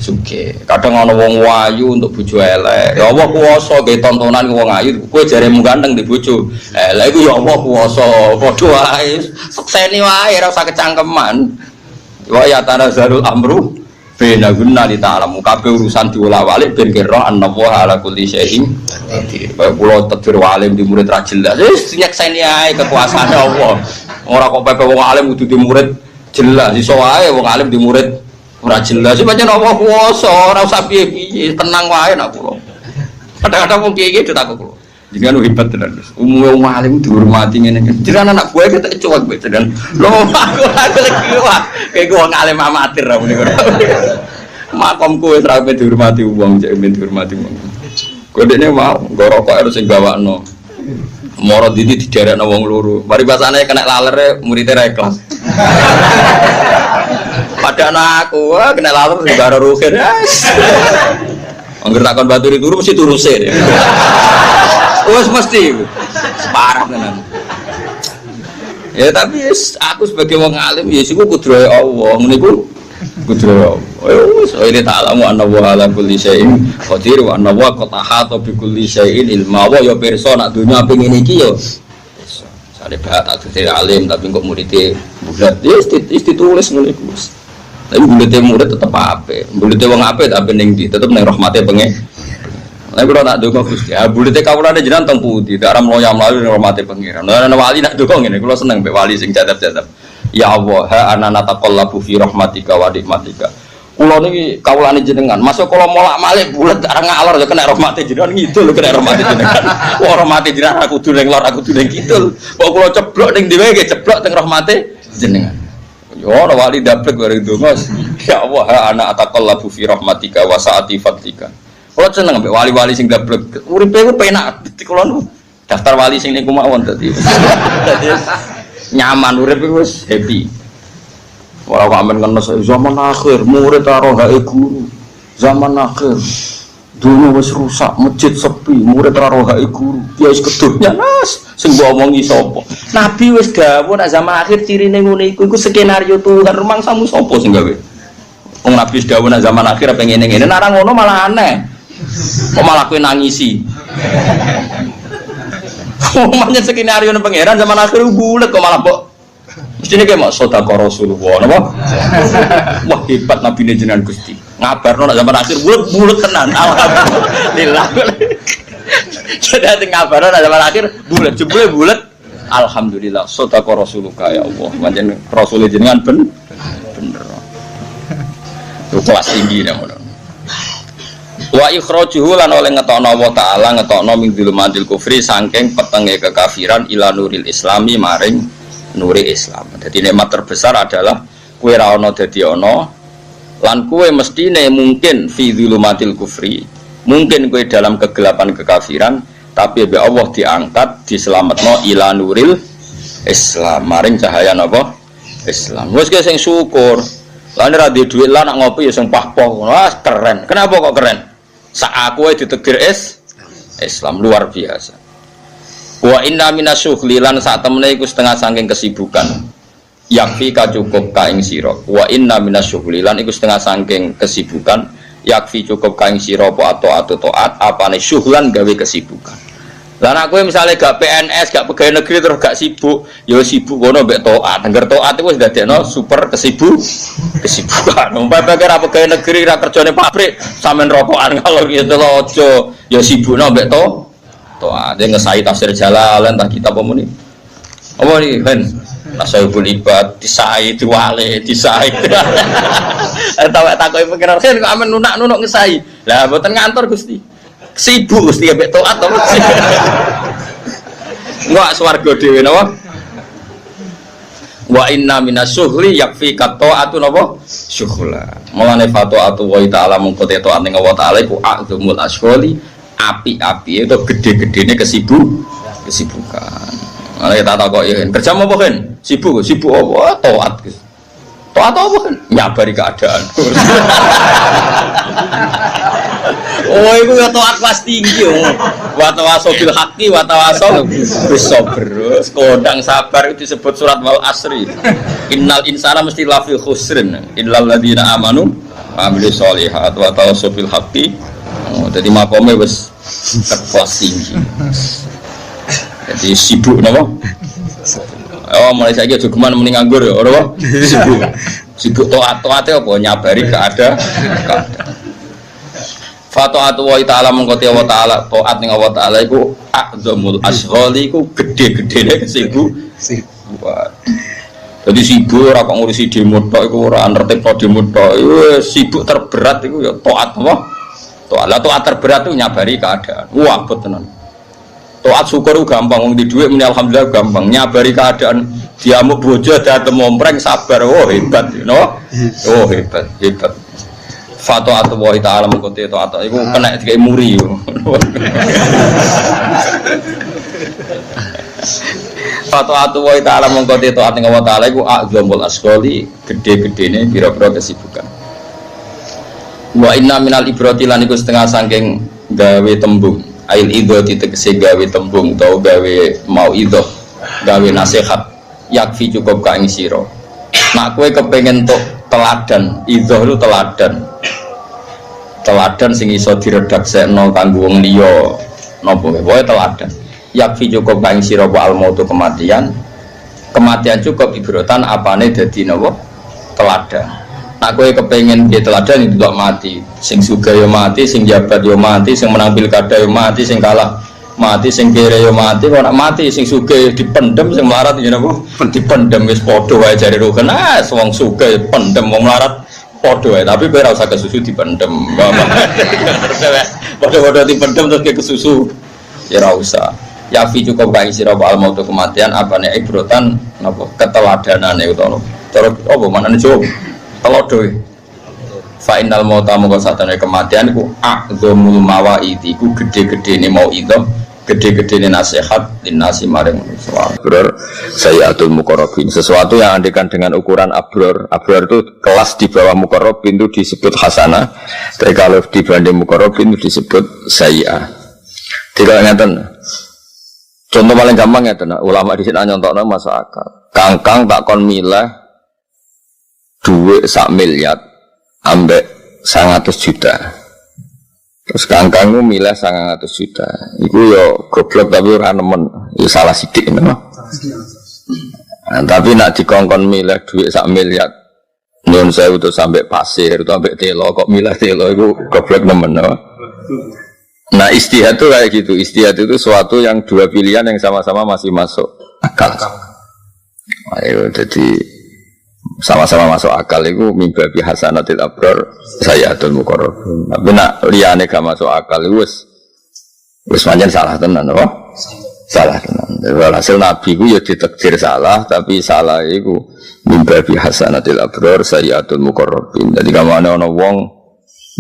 sugih. Kadang ana wong wayu untuk bojo elek. Ya Allah kuwasa ge tontonan wong ayu, kowe jaremu ganteng di bojo. Elek iku ya Allah kuwasa. Padha wae sekseni wae ora usah kecangkeman. Wa ya tanazalul amru bena gunna li ta'lamu. Kabeh urusan diulah-walik ben kira annallaha ala kulli syai'in qadir. Kula takdir alim di murid ra jelas. Wis nyekseni ae kekuasaan Allah. Ora kok pepe wong alim kudu di murid jelas. Iso wae wong alim di murid ora jelas sih pancen apa kuwasa ora usah piye-piye tenang wae nak kula. Kadang-kadang wong piye-piye ditakok kula. Jenengan hebat tenan. Umume wong alim dihormati ngene iki. Jenengan anak gue ketek cuwek mbek jenengan. Lho aku lagi wah kayak wong alim amatir ra muni kok. Makomku wis ra dihormati wong, cek ben dihormati wong. Kok dekne mau nggo rokok harus sing gawakno. Moro didi diderekno wong loro. Mari pasane kena lalere muridé ra ikhlas. Padahal aku kena laler di baro rugen. Angger takon baturi turu mesti turu sih. Wes mesti parah tenan. Ya tapi aku sebagai wong alim ya siku kudrahe Allah. Ngene iku kudrahe Allah. Wes ini ta'lamu anna wa ala kulli syai'in qadir wa anna wa qad ahata bi kulli syai'in ilma. Wa ya pirsa nak dunya pengin iki ya. Sare bah tak dadi alim tapi kok muridé bulat. Ya ditulis ngene iku. Tapi bulatnya murid tetap apa? Bulatnya wong apa? Tapi neng di tetap neng rahmatnya pengen. Tapi kalau nak dukung Gusti, bulatnya kau ada jenang tempu di dalam loyam lalu neng rahmatnya pengiran. Nah, wali nak dukung ini. Kalau seneng be wali sing jadap-jadap. Ya Allah, ha anana taqallabu fi rahmatika wa nikmatika. Kulo niki kawulane jenengan. Masuk kalau molak-malik bulat arang ngalor ya kena rahmatnya jenengan ngidul kena rahmatnya jenengan. Wah rahmatnya jenengan aku kudu neng lor aku kudu neng kidul. Kok kulo ceblok neng dhewe ge ceblok teng rahmatnya jenengan. Yo ora wali daplek bareng dongos. Ya Allah, ana ataqallabu fi rahmatika wa sa'ati fadlika. Kulo seneng ambek wali-wali sing daplek. Uripe ku penak. Kulo nu daftar wali sing niku mawon dadi. Dadi nyaman urip wis happy. Ora kok amen ngenes zaman akhir murid karo hae guru. Zaman akhir dunia wis rusak, masjid sepi, murid karo hae guru. Ya wis kedunya nas sing mbok omongi sapa? Nabi wis dawuh nek zaman akhir cirine ngene iku skenario Tuhan rumangsamu sapa sing gawe? Wong Nabi wis dawuh nek zaman akhir apa ngene-ngene nek ora ngono malah aneh. Kok malah kowe nangisi? Omongnya skenario nang pangeran zaman akhir bulet kok malah mbok mestine kayak mak sedekah Rasulullah napa? Wah hebat Nabi jenengan Gusti. Ngabarno nek zaman akhir bulet tenan. Alhamdulillah. Jadi ngabarno nek zaman akhir bulet jebule bulet. Alhamdulillah sedekah Rasulullah ya Allah. Pancen Rasul jenengan bener. Itu kelas tinggi namanya. Wa ikhrajuhu lan oleh ngetokno Allah taala ngetokno min dzulumatil kufri saking petenge kekafiran ila nuril islami maring nuri Islam. Jadi nikmat terbesar adalah kowe ra ono dadi ono lan kowe mestine mungkin fi dzulumatil kufri. Mungkin kowe dalam kegelapan kekafiran tapi be Allah diangkat diselametno ila nuril Islam maring cahaya napa? Islam. Wis sing syukur. Lan ra duwe dhuwit lan nak ngopi ya sing pah-pah. Wah keren. Kenapa kok keren? Sak aku ditegir Islam luar biasa. Wa inna minasyughli lan sak temene iku setengah saking kesibukan. Yakfi ka cukup ka ing sira. Wa inna minasyughli lan iku setengah saking kesibukan. Yakfi cukup ka ing sira apa taat apane syughlan gawe kesibukan. Lah nek kowe misale gak PNS, gak pegawai negeri terus gak sibuk, ya sibuk kono mbek taat. Angger taat iku wis dadekno super kesibukan. Umpama ora pegawai negeri ra kerjane pabrik, sampean rokokan kalau gitu lho aja. Ya sibukno mbek taat. Dia ngesai tafsir Jalalain tak kitab apa muni. Apa iki, Ben? Tasawuful ibad disai diwale disai. Takoki pengiran kok amen nunak-nunuk ngesai. Lah mboten ngantor Gusti. Sibuk Gusti ambek taat to. Wah swarga dhewe napa? Wa inna minasyuhri yakfi qata'atu napa? Syuhla. Mulane fata'atu wa ta'ala mungko taat ning Allah taala iku a'zumul asghali, api-api itu gede-gedene kesibukan. Ana kita takoki kerja apa kan? Sibuk apa? Taat. Taat apa kan? Nyabari keadaan. Oh, itu ya taat kelas tinggi. Wa tawasaw bil haqqi wa tawasaw bis sabr. Kodang sabar itu disebut surat wal asri. Innal insana mesti lafi khusrin illal ladzina amanu wa amilus sholihat wa tawasaw bil haqqi. Oh, jadi makome wis kelas tinggi. Jadi sibuk napa? Oh, mulai saiki aja geman muni nganggur ya, ora sibuk. Sibuk taat-taate apa nyabari keadaan. Fata'atu wa ta'ala mengkoti wa ta'ala ta'at ning Allah ta'ala iku a'zamul asghali iku gede-gedene kesibukan. Jadi sibuk ora kok ngurusi demo tok iku ora nertibno demo tok. Sibuk terberat iku ya ta'at apa? Ta'at terberat itu nyabari keadaan. Wah, tenan. Ta'at syukur gampang wong di dhuwit muni alhamdulillah gampang. Nyabari keadaan diamuk bojo dateng mompreng sabar. Oh, hebat, no? Oh, hebat. Fata'atu wa ta'ala mengkoti ta'at iku kena dikai muri. Fata'atu wa ta'ala mengkoti ta'at ning Allah taala iku a'zamul asghali, gede-gedene pira-pira kesibukan. Wa inna minal ibrati lan iku setengah saking gawe tembung. Ail idhati tegese gawe tembung utawa gawe mau idhah, gawe nasihat. Yakfi cukup ka ing sira. Nek kowe kepengin tok teladan, idhah itu teladan sing iso diredaksekno kanggo wong liya napa wae teladan. Yakfi cukup kaing sira wa al-mautu kematian cukup ibrotan apane dadi napa teladan. Nek kowe kepengin nggih teladan itu tok mati, sing sugih ya mati, sing jabat ya mati, sing menang pilkada ya mati, sing kalah mati, sing kere ya mati, kok nek mati sing sugih dipendem, sing melarat ya napa dipendem wis padha wae jare roken. Wong sugih pendem, wong melarat podo ya, tapi kowe ora usah kesusu dipendem. Podo-podo dipendem terus ke kesusu. Ya ora usah. Yafi cukup kae sira al mautu kematian apane ibrotan napa keteladanane utawa. Cara apa manane Jawa? Telodo. Fa innal mauta mongko satane kematian iku a'zamul mawaid iku gede-gedene mau itu, gede-gedene nasihat linasi maring manusia. Abror sayyatul muqarrabin, sesuatu yang andikan dengan ukuran abror itu kelas di bawah muqarrabin itu disebut hasanah, tapi kalau dibanding muqarrabin itu disebut sayyi'ah. Tidak ngeten. Contoh paling gampang ngeten, ulama di sini nyontokno masuk akal. Kangkang tak kon milah duit 1 miliar ambek 100 juta. Terus kangkang itu milih 100 juta. Iku yo goblok tapi ora nemen. Ya salah sidik no. Tapi nak dikongkon milih duit 1 miliar nyun sewu itu sampai pasir itu sampai telo kok milih telo iku goblok nemen no. Nah istihad itu kayak gitu. Istihad itu suatu yang dua pilihan yang sama-sama masih masuk akal. Ayo jadi sama-sama masuk akal itu mimpi hasanatil abror sayyatul muqarrabin. Tapi nak liyane gak masuk akal itu wis pancen salah tenan apa? Salah tenan. Hasil nabi ku ya ditakdir salah tapi salah iku mimpi hasanatil abror sayyatul muqarrabin. Jadi kamane ana wong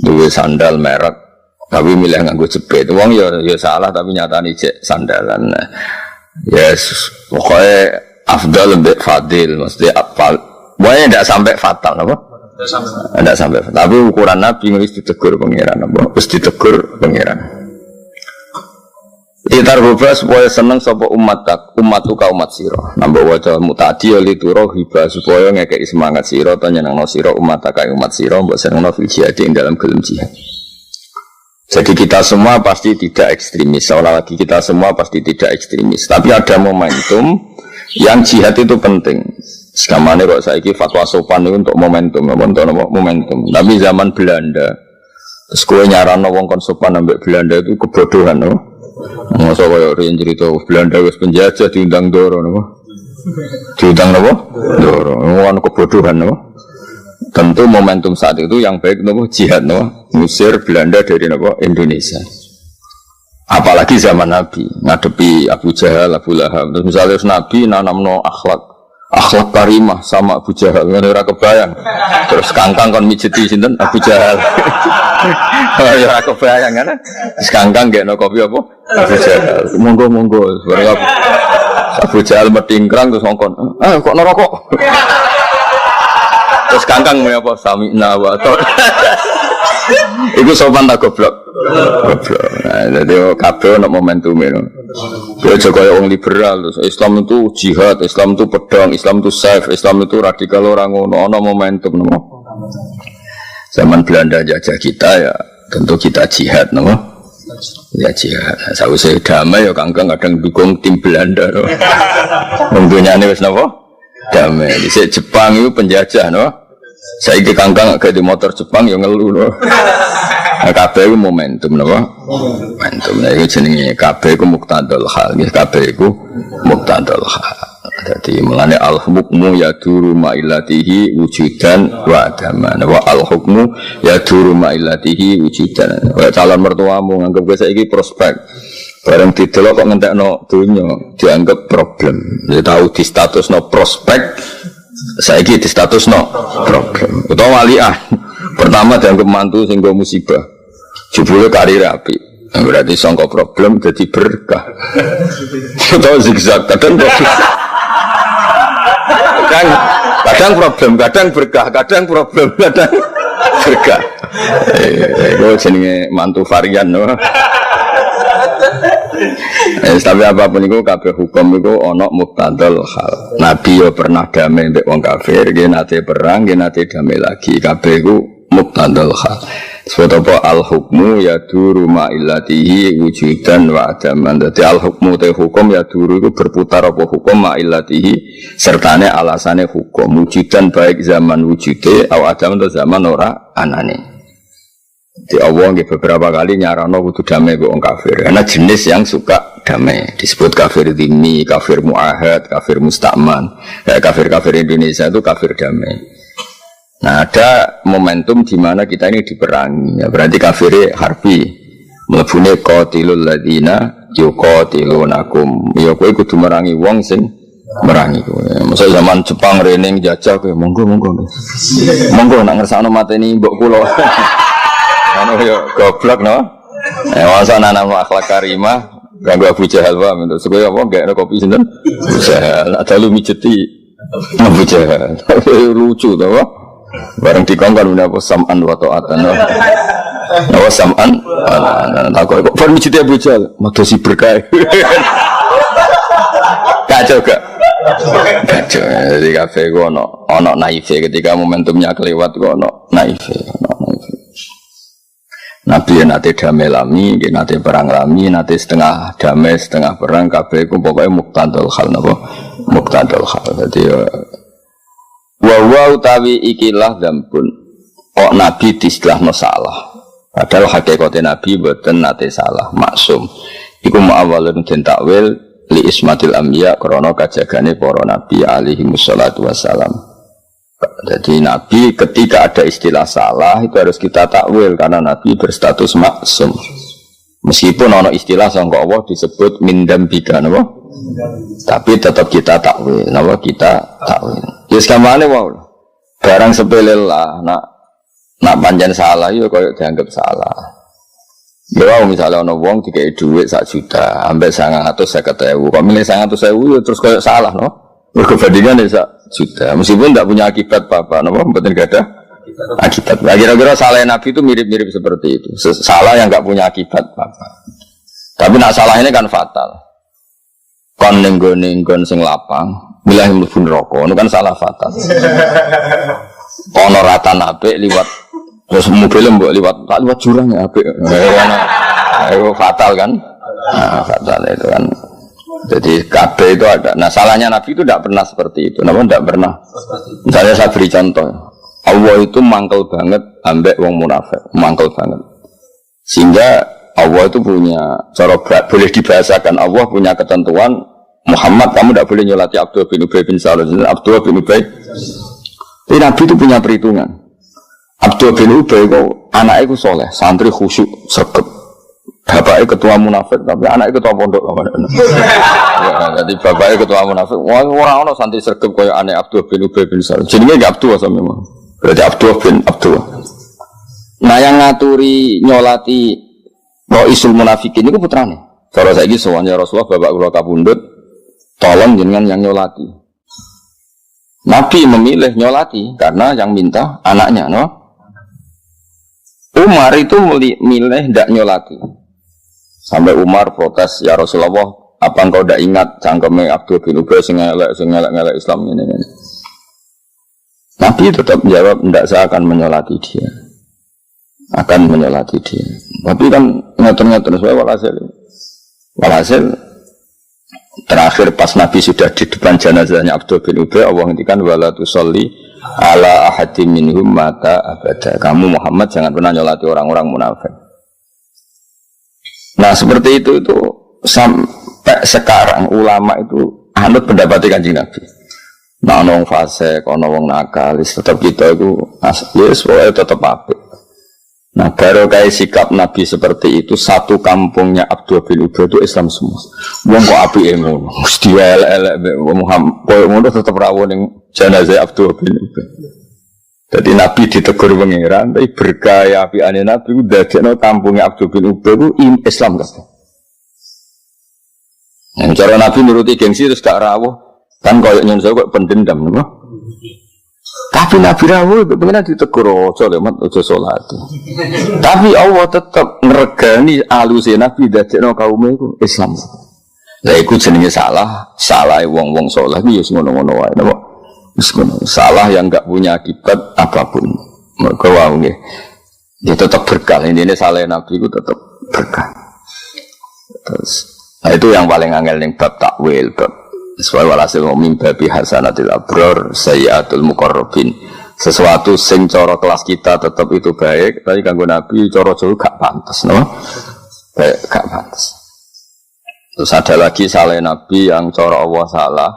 duwe sandal merek tapi milih nganggo jepit. Wong ya salah tapi nyatane jek sandalan. Yes, pokoknya afdal lebih fadil mesti apal. Pokoknya tidak sampai fatal, apa? Tidak sampai fatal. Tapi ukuran Nabi harus ditegur pengiran, apa? Harus ditegur pengiran. Itar hubah supaya seneng sapa ummatuka umat sira. Nambah wajah mutadi oli turo hibah supaya ngekei semangat sira ta nyenengno sira umataka umat sira mbok senengno fil jihad ing dalam gelem jihad. Jadi kita semua pasti tidak ekstremis. Seolah lagi kita semua pasti tidak ekstremis. Tapi ada momentum yang jihad itu penting. Sekamane kok saiki fatwa sopan itu untuk momentum, momentum. Tapi zaman Belanda, terus kowe nyarano wong kon sopan ambek Belanda itu kebodohan, no? Masa koyo riyen cerita Belanda wis penjajah diundang Doro, no? Diundang napa? Doro. Ono kebodohan, no? Tentu momentum saat itu yang baik, no? Jihad, no? Ngusir Belanda dari napa? Indonesia. Apalagi zaman Nabi ngadepi Abu Jahal, Abu Lahab. Terus misalnya Nabi nanamno akhlak karimah sama Abu Jahal, ora kebayang. Terus kangkang kon mijeti sinten Abu Jahal. Ora kebayang kan? Terus kangkang gekno kopi apa? Abu Jahal. Monggo. Bareng Abu Jahal metingkrang terus ngongkon. Kok nerokok? Terus kangkang mau apa? Sami'na wa Iku sopan tak goblok. Nah, jadi kabeh ono momentum itu. Aja kaya wong liberal terus Islam itu jihad, Islam itu pedang, Islam itu safe, Islam itu radikal orang ono momentum no. Zaman Belanda jajah kita ya tentu kita jihad no. Ya jihad. Sausé damai ya kangkang kadang dukung tim Belanda no. Wong dunyane wis napa? Damai. Dhisik Jepang itu penjajah no. Saiki kangkang gak di motor Jepang ya ngeluh no. Kabeh iku momentum napa? Momentum. Nah iku jenenge kabeh iku muqtadul hal. Kabeh iku muqtadul hal. Dadi mulane al-hukmu yaduru ma'ilatihi wujudan wa adaman. Wa al-hukmu yaduru ma'ilatihi wujudan. Kaya calon mertuamu nganggep kowe saiki prospek. Bareng didelok kok ngentekno donya dianggap problem. Ya tahu di statusno prospek. Saiki di status no problem. Utawa walian. Pertama dianggap mantu sing go musibah. Jebule karir apik. Berarti sangka problem jadi berkah. Utawa zigzag kadang problem. Kadang problem, kadang berkah, kadang problem, kadang berkah. Itu jenenge mantu varian no. Tapi apapun itu kabeh hukum itu ono muqtadal hal. Nabi yo pernah damai mbek wong kafir, nggih nate perang, nggih nate damai lagi. Kabeh iku muqtadal hal. Sebab apa al hukmu yaduru ma illatihi wujudan wa adaman. Dadi al hukmu te hukum yaduru itu berputar apa hukum ma illatihi sertane alasane hukum wujudan baik zaman wujude atau adaman atau zaman ora anane. Di Allah beberapa kali nyarano kudu damai wong kafir. Karena jenis yang suka damai disebut kafir dhimmi, kafir muahad, kafir musta'man. Kafir-kafir Indonesia itu kafir damai. Nah ada momentum di mana kita ini diperangi. Ya, berarti kafir harbi. Mlebune qatilul ladina yuqatilunakum. Ya kowe kudu merangi wong sing merangi kowe. Masa zaman Jepang rene jajah kowe monggo. Monggo nak ngersakno mateni mbok kula. Anu yo goblok no. Masa nanam akhlak karimah ganggu Abu Jahal wae untuk supaya apa gak ada kopi sinten. Abu Jahal ada lu mijeti Abu Jahal. Lucu to wae. Bareng dikongkon menapa sam'an wa ta'atan. Nawa sam'an. Takok kok bar mijeti Abu Jahal, madosi berkah. Kacau gak? Kacau. Jadi kafe ku ono naife ketika momentumnya kelewat ku ono naife. Nabi nate damai lami, nate perang lami, nate setengah damai, setengah perang. Kabeh iku pokoke muqtadul hal napa? Muqtadul hal. Dadi wa utawi ikilah dzambun. Kok Nabi diistilahno salah. Padahal hakikate Nabi mboten nate salah, maksum. Iku muawwalun den takwil li ismatil anbiya krana kajagane para nabi alaihi wassalatu wassalam. Jadi Nabi ketika ada istilah salah itu harus kita takwil karena Nabi berstatus maksum. Meskipun ono istilah sangka Allah disebut mindam bika, napa? Tapi tetap kita takwil, napa kita takwil. Ya sekamane wae. Barang sepele lah, nak pancen salah yo koyo dianggap salah. Ya misalnya ono wong dikei dhuwit 1 juta, ambek 950.000. Kok milih 900.000 yo terus koyo salah, no? Perbandingan ya 1 juta, meskipun tidak punya akibat apa-apa, napa mboten gadah akibat. Kira-kira salah Nabi itu mirip-mirip seperti itu. Salah yang enggak punya akibat apa-apa. Tapi nak salah ini kan fatal. Kon nenggon sing lapang, milih mlebu neraka, itu kan salah fatal. Kono rata apik liwat Terus mobilnya mbok liwat jurang ya apik. Itu fatal kan? Nah, fatal itu kan. Jadi kabeh itu ada. Nah, salahnya Nabi itu tidak pernah seperti itu. Namun tidak pernah. Misalnya saya beri contoh. Allah itu mangkel banget ambek wong munafik, mangkel banget. Sehingga Allah itu punya cara boleh dibahasakan, Allah punya ketentuan Muhammad kamu tidak boleh nyolati Abdullah bin Ubay bin Salul. Abdullah bin Ubay. Tapi Nabi itu punya perhitungan. Abdullah bin Ubay itu anaknya itu soleh, santri khusyuk, sergap. Bapaknya ketua munafik, tapi anaknya ketua pondok. Ya, jadi bapaknya ketua munafik. Wah, orang-orang santri sergap kayak anak Abdullah bin Ubay bin Salul. Jadi nggak Abdullah sama memang. Berarti Abdullah bin Abdullah. Nah yang ngaturi nyolati Ra'isul Munafikin itu putrane. Kalau saya gitu soalnya Rasulullah bapak kula kabundut, tolong jenengan yang nyolati. Nabi memilih nyolati karena yang minta anaknya, no? Umar itu milih tidak nyolati. Sampai Umar protes, ya Rasulullah, apa engkau tidak ingat cangkeme Abdul bin Ubay sing ngelak Islam ini? Nabi tetap menjawab, tidak, saya akan menyolati dia. Akan menyolati dia. Tapi kan ngatur-ngatur saya walhasil terakhir pas Nabi sudah di depan jenazahnya Abdul bin Ubay, Allah ngendikan wala tusolli ala ahadin minhum mata abada. Kamu Muhammad jangan pernah nyolati orang-orang munafik. Nah seperti itu sampai sekarang ulama itu anut pendapat Kanjeng Nabi. Nah ono wong fasik, ono wong nakalis, tetap kita itu yes, tetap apik. Nah baru kayak sikap Nabi seperti itu, satu kampungnya Abdul bin Ubay itu Islam semua. Wong kok apike ngono, mesti elek-elek Muhammad koyo ngono tetep rawon ning jenazah Abdul bin Ubay. Jadi Nabi ditegur pangeran, tapi berkaya apikane Nabi ku dadekno kampungnya Abdul bin Ubay ku Islam kabeh. Nah, cara Nabi nuruti gengsi terus gak rawuh. Kan koyo nyen saya kok pendendam napa? Tapi Nabi rawuh pengen ditegur aja lemat aja salat. Tapi Allah tetap ngregani aluse Nabi dadekno kaume iku Islam. Lah iku jenenge salah wong-wong saleh iki ya ngono-ngono wae napa? Wis ngono. Salah yang enggak punya akibat apapun. Mergo wae nggih. Dia tetap berkah. Intine salah Nabi itu tetap berkah. Terus nah itu yang paling angel ning bab takwil, bab sesuai walhasil mimba bihasanatil abror sayyatul muqarrabin. Sesuatu sing cara kelas kita tetap itu baik, tapi kanggo Nabi cara jauh gak pantas, no? Baik, gak pantas. Terus ada lagi salah Nabi yang cara Allah salah,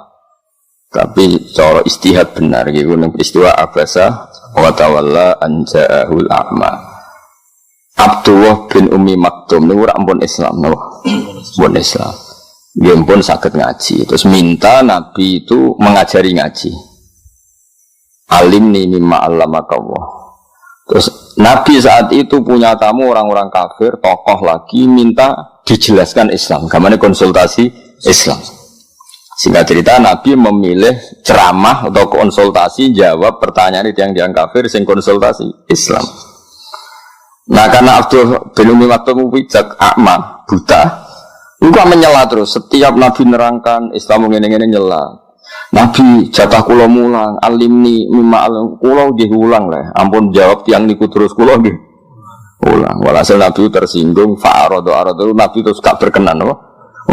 tapi cara istihad benar. Gitu ning peristiwa Abasa wa tawalla an ja'ahul a'ma. Abdullah bin Ummi Maktum niku ora ampun Islam, no? Pun Islam. Dia pun sakit ngaji, terus minta Nabi itu mengajari ngaji. Alimni mimma allamaka Allah. Terus Nabi saat itu punya tamu orang-orang kafir, tokoh lagi minta dijelaskan Islam. Gimana konsultasi Islam? Singkat cerita Nabi memilih ceramah atau konsultasi jawab pertanyaan itu yang kafir sing konsultasi Islam. Nah karena Abdul bin Ummi Maktum bijak a'ma, buta. Enggak menyela terus. Setiap Nabi nerangkan Islam ngene-ngene nyela. Nabi jatah kula mulang, alimni mimma alim kula nggih ulang lah. Ampun jawab tiang niku terus kula nggih ulang. Walhasil Nabi tersinggung, fa'aradu Nabi terus gak berkenan apa?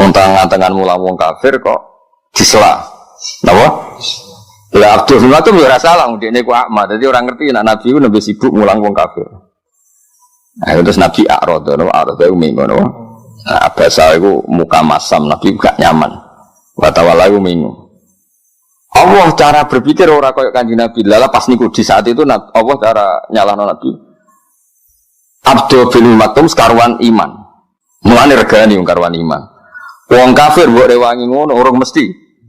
Wong tangan mulang wong kafir kok disela. Napa? Lah Abdul bin Maktum ora salah, ndekne ku akma. Dadi orang ngerti nek Nabi ku nembe sibuk mulang wong kafir. Nah, terus Nabi aradu iku ngono. Nah, bahasa itu muka masam, Nabi gak nyaman. Watawala itu bingung. Allah cara berpikir orang kayak Kanjeng Nabi. Lala pas niku di saat itu Allah cara nyalahno Nabi. Abdul bin Maktum sekarwan iman. Mulane regani wong karwan iman. Wong kafir mbok rewangi ngono orang mesti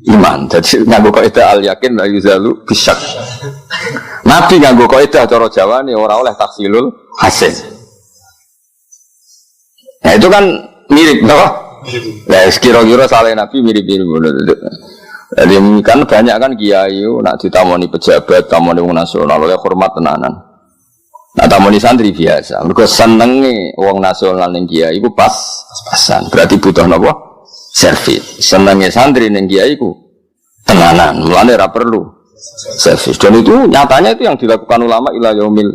iman. Jadi nganggo kaidah al yakin la yuzalu bisyak. Nabi nganggo kaidah cara Jawane ora oleh taksilul hasin. Nah itu kan mirip, no? Nah, kira-kira salah Nabi mirip-mirip. Jadi kan banyak kan kiai, nak ditamoni pejabat, tamoni wong nasional oleh hormat tenanan. Nah tamoni santri biasa. Mereka senenge wong nasional ning kiai iku pas-pasan. Berarti butuh napa? Servis. Senenge santri ning kiai iku tenanan. Mulane ora perlu servis. Dan itu nyatanya itu yang dilakukan ulama ila yaumil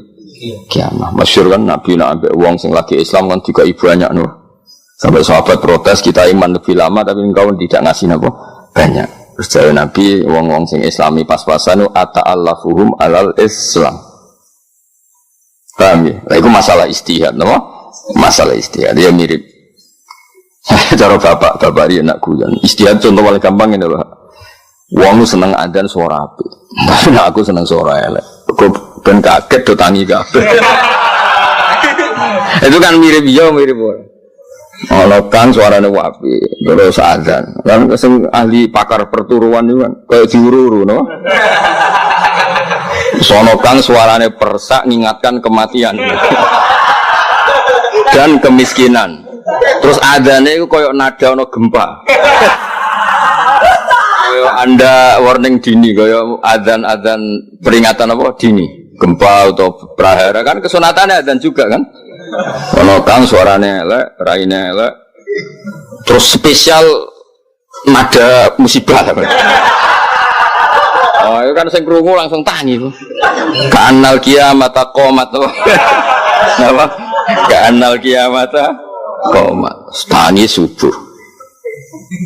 kiamah. Masyhur kan Nabi nak ambek wong sing lagi Islam kan juga ibu banyak no. Sampai sahabat protes kita iman lebih lama tapi engkau tidak ngasih napa banyak. Terus jawab Nabi wong-wong sing Islami pas-pasan ata'allafuhum alal Islam. Paham ya? Lah itu masalah istihad napa? Masalah istihad dia mirip. Cara bapak dia nak guyon. Istihad contoh paling gampang ini loh. Wong seneng adzan suara apik. Tapi aku seneng suara elek. Kok ben kaget do tangi kabeh. Itu kan mirip yo mirip. Ono kan suarane apik, terus adzan. Kan sing ahli pakar perturuan itu kan kayak diururu no. Sono kan suarane persak ngingatkan kematian. Dan kemiskinan. Terus adzane iku koyo nada ono gempa. Koyo Anda warning dini koyo adzan-adzan peringatan apa dini, gempa atau prahara kan kesunatane adzan juga kan. Ono kang suarane elek, raine elek. Terus spesial nada musibah. Oh, itu kan sing krungu langsung tangi. Kanal kiamat qomat. Apa? Kanal kiamat qomat. Tangi subuh.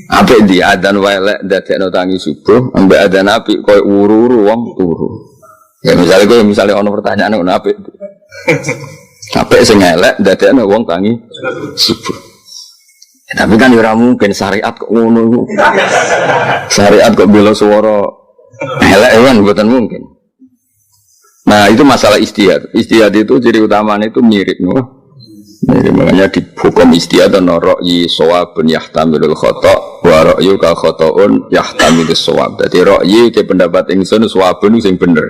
Ambek di adzan welek dadekno tangi subuh, ambek adzan apik koyo uru-uru wong turu. Ya misalnya ono pertanyaan ngono apik. Apik sing elek dadekno wong tangi subuh. Ya, tapi kan ora mungkin syariat kok ngono iku. Syariat kok bela swara elek kan mboten mungkin. Nah, itu masalah istihad. Istihad itu ciri utamanya itu mirip no. Jadi makanya di hukum istihad ana ra'yi shawabun yahtamilul khata' wa ra'yu ka khata'un yahtamilus shawab. Dadi ra'yi ke pendapat ingsun shawabun sing bener.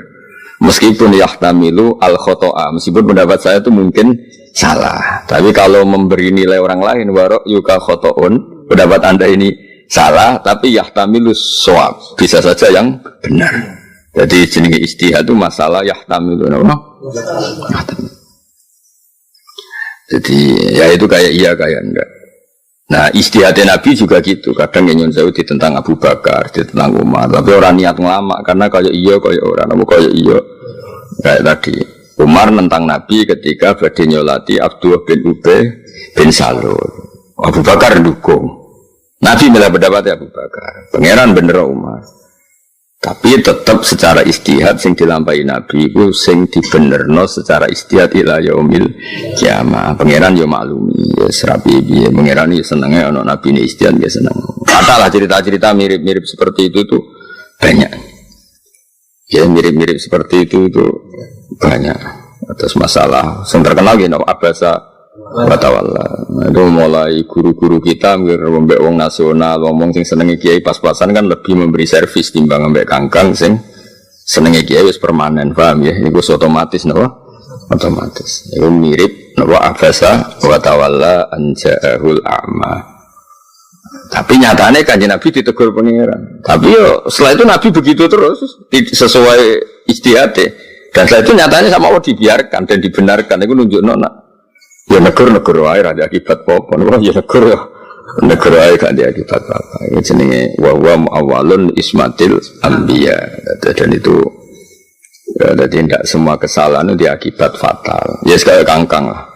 Meskipun yahtamilu al khata'a, meskipun pendapat saya itu mungkin salah. Tapi kalau memberi nilai orang lain wa ra'yu ka khata'un, pendapat Anda ini salah tapi yahtamilus shawab. Bisa saja yang benar. Jadi jenenge istihad itu masalah yahtamilu napa? Yahtamilu. Jadi ya itu kayak iya kayak enggak. Nah istihadnya Nabi juga gitu. Kadang yang nyun ditentang Abu Bakar, ditentang Umar. Tapi orang niat ngelama karena kayak iya kayak orang. Namun kayak iya kayak tadi. Umar nentang Nabi ketika badhe nyolati Abdullah bin Ubay bin Salul. Abu Bakar dukung. Nabi malah pendapat Abu Bakar. Pangeran bener Umar. Tapi tetap secara istihad sing dilampahi Nabi itu sing dibenerno secara istihad ila yaumil kiamah. Pangeran yo maklumi ya serapi piye pangeran iki senenge ana Nabi ini istihad ya seneng. Katalah cerita-cerita mirip-mirip seperti itu tuh banyak. Ya mirip-mirip seperti itu banyak. Atas masalah sing terkenal gini Abasa Watawalla. Itu mulai guru-guru kita mbek wong nasional, ngomong sing senenge kiai pas-pasan kan lebih memberi servis timbang mbek kangkang sing senenge kiai wis permanen, paham ya? Iku otomatis napa? Otomatis. Iku mirip napa Abasa Watawalla anja'ahul a'ma. Tapi nyatane Kanjeng Nabi ditegur pangeran. Tapi yo setelah itu Nabi begitu terus sesuai istihate. Dan setelah itu nyatanya sama Allah dibiarkan dan dibenarkan. Iku nunjukno nak ya negara air ada akibat apa? Ya negara air gak ada akibat apa? Ini jenenge wa awalun ismatil anbiya. Dan itu ya, tidak semua kesalahan itu diakibat fatal. Ya sekali kangkang lah.